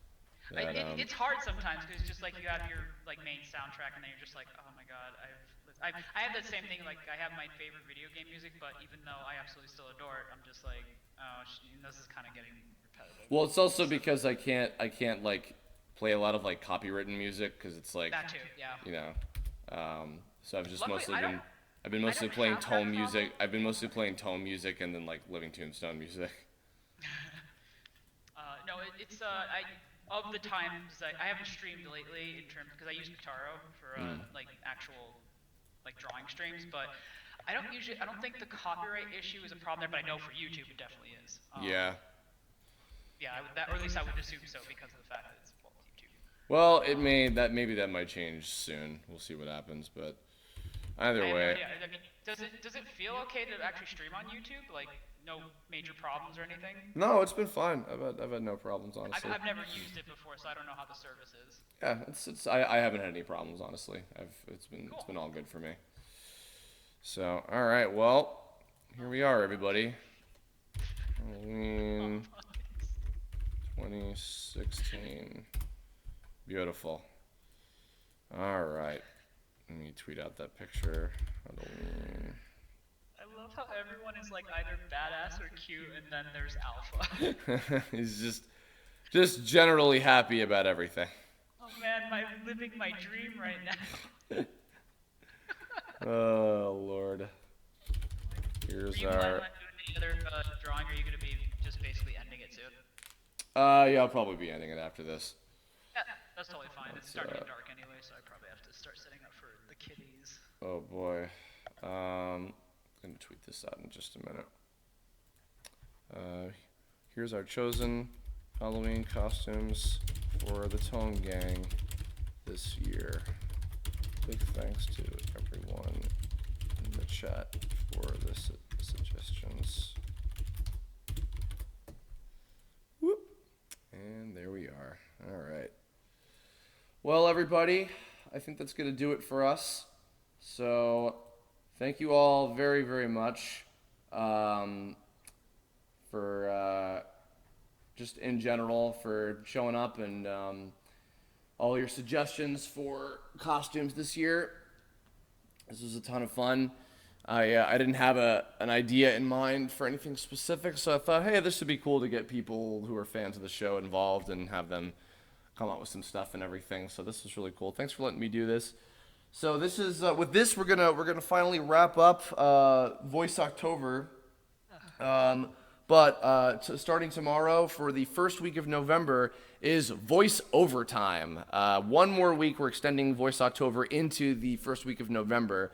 It's hard sometimes because it's just like you have your like main soundtrack, and then you're just like, oh my god, I have that same thing. Like I have my favorite video game music, but even though I absolutely still adore it, I'm just like, oh, this is kind of getting repetitive. Well, it's also because I can't like play a lot of like copywritten music, because it's like that too, yeah. You know, so I've just Luckily, I've been mostly playing tome music. I've been mostly playing tome music and then like Living Tombstone music. No, it's of the times I haven't streamed lately in terms, because I use Guitaro for like actual like drawing streams, but I don't think the copyright issue is a problem there, but I know for YouTube it definitely is. Yeah. Yeah, or at least I would assume so, because of the fact that it's YouTube. Well, maybe that might change soon. We'll see what happens, but either way. Yeah, I mean, does it feel okay to actually stream on YouTube? Like no major problems or anything? No, it's been fine. I've had no problems, honestly. I've never used it before, so I don't know how the service is. Yeah, I haven't had any problems, honestly. It's been all good for me. So, all right, well, here we are, everybody. Halloween 2016. Beautiful. All right. Let me tweet out that picture. Halloween. I love how everyone is like either badass or cute, and then there's Alpha. He's just generally happy about everything. Oh man, I'm living my dream right now. Oh Lord. Here's our. Doing any other drawing, or are you gonna be just basically ending it soon? Yeah, I'll probably be ending it after this. Yeah, that's totally fine. It's starting to get dark anyway, so I probably have to start setting up for the kiddies. Oh boy. I'm gonna tweet this out in just a minute. Here's our chosen Halloween costumes for the Tome Gang this year. Big thanks to everyone in the chat for the suggestions. Whoop. And there we are. All right. Well, everybody, I think that's going to do it for us. So, thank you all very, very much for just in general for showing up and all your suggestions for costumes this year. This was a ton of fun. I didn't have an idea in mind for anything specific, so I thought, hey, this would be cool to get people who are fans of the show involved and have them come up with some stuff and everything. So this was really cool. Thanks for letting me do this. So this is with this we're gonna finally wrap up Voice October. But starting tomorrow for the first week of November is Voice Overtime. One more week, we're extending Voice October into the first week of November.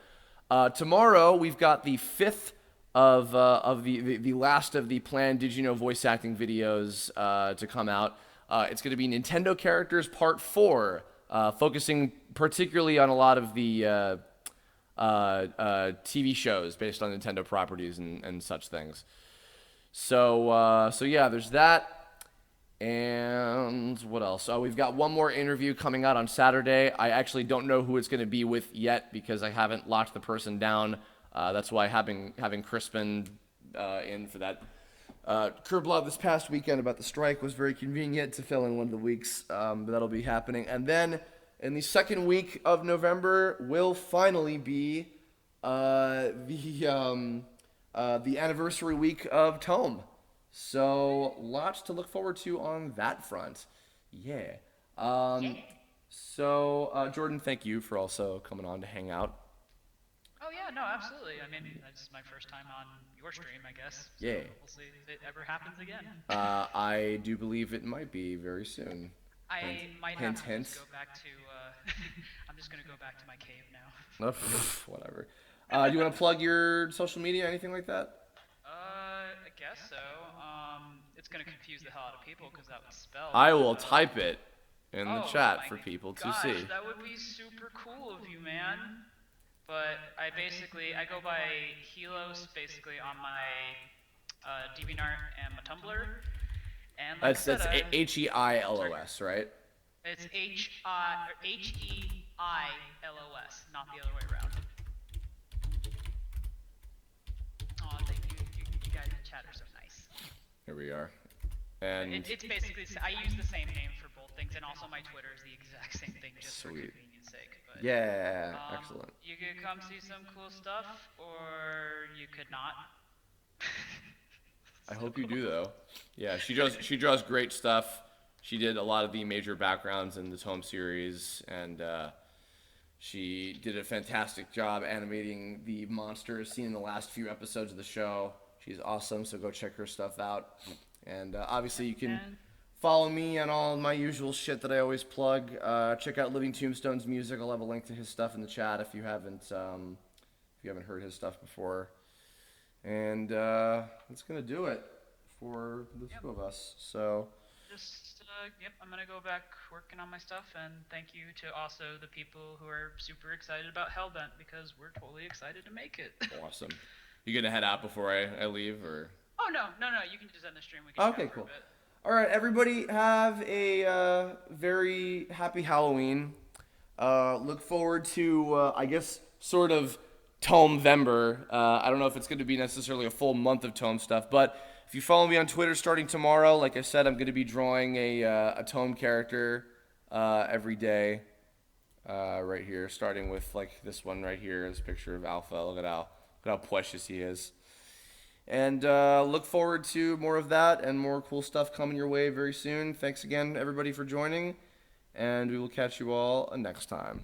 Tomorrow we've got the 5th of the last of the planned Did You Know voice acting videos to come out. It's going to be Nintendo Characters Part 4, focusing particularly on a lot of the TV shows based on Nintendo properties and such things. So yeah, there's that. And what else? We've got one more interview coming out on Saturday. I actually don't know who it's going to be with yet because I haven't locked the person down. That's why having Crispin in for that Kerblog this past weekend about the strike was very convenient to fill in one of the weeks. That'll be happening. And then in the second week of November will finally be the anniversary week of Tome. So lots to look forward to on that front. Yeah. So Jourdan, thank you for also coming on to hang out. Oh yeah, no, absolutely. I mean, that's my first time on your stream, I guess. So Yeah. We'll see if it ever happens again. I do believe it might be very soon. I might hint, have to hint. just go back to. I'm just gonna go back to my cave now. Whatever. Do you want to plug your social media, anything like that? I guess so. It's gonna confuse the hell out of people because that was spelled. I will type it in the chat my for people to gosh, see. That would be super cool of you, man. But I go by Helos basically on my DeviantArt and my Tumblr. And like That's Heilos, right? It's Heilos, not the other way around. Oh, thank you. You guys in chat are so nice. Here we are. And It's basically, I use the same name for both things, and also my Twitter is the exact same thing, just for convenience sake. But, yeah, excellent. You could come see some cool stuff, or you could not. I hope you do though. Yeah, she draws great stuff. She did a lot of the major backgrounds in the Tome series, and she did a fantastic job animating the monsters seen in the last few episodes of the show. She's awesome, so go check her stuff out. And obviously you can follow me on all my usual shit that I always plug. Check out Living Tombstone's music. I'll have a link to his stuff in the chat if you haven't heard his stuff before. And that's gonna do it for the two of us. So I'm gonna go back working on my stuff, and thank you to also the people who are super excited about Hellbent, because we're totally excited to make it. Awesome. You gonna head out before I leave, or? Oh no, you can just end the stream. We can Okay, chat for cool. a bit. All right, everybody, have a very happy Halloween. Look forward to, I guess, sort of Tome-vember. I don't know if it's going to be necessarily a full month of Tome stuff, but if you follow me on Twitter starting tomorrow, like I said, I'm going to be drawing a Tome character every day right here, starting with like this one right here, this picture of Alpha. Look at how precious he is. And look forward to more of that and more cool stuff coming your way very soon. Thanks again, everybody, for joining, and we will catch you all next time.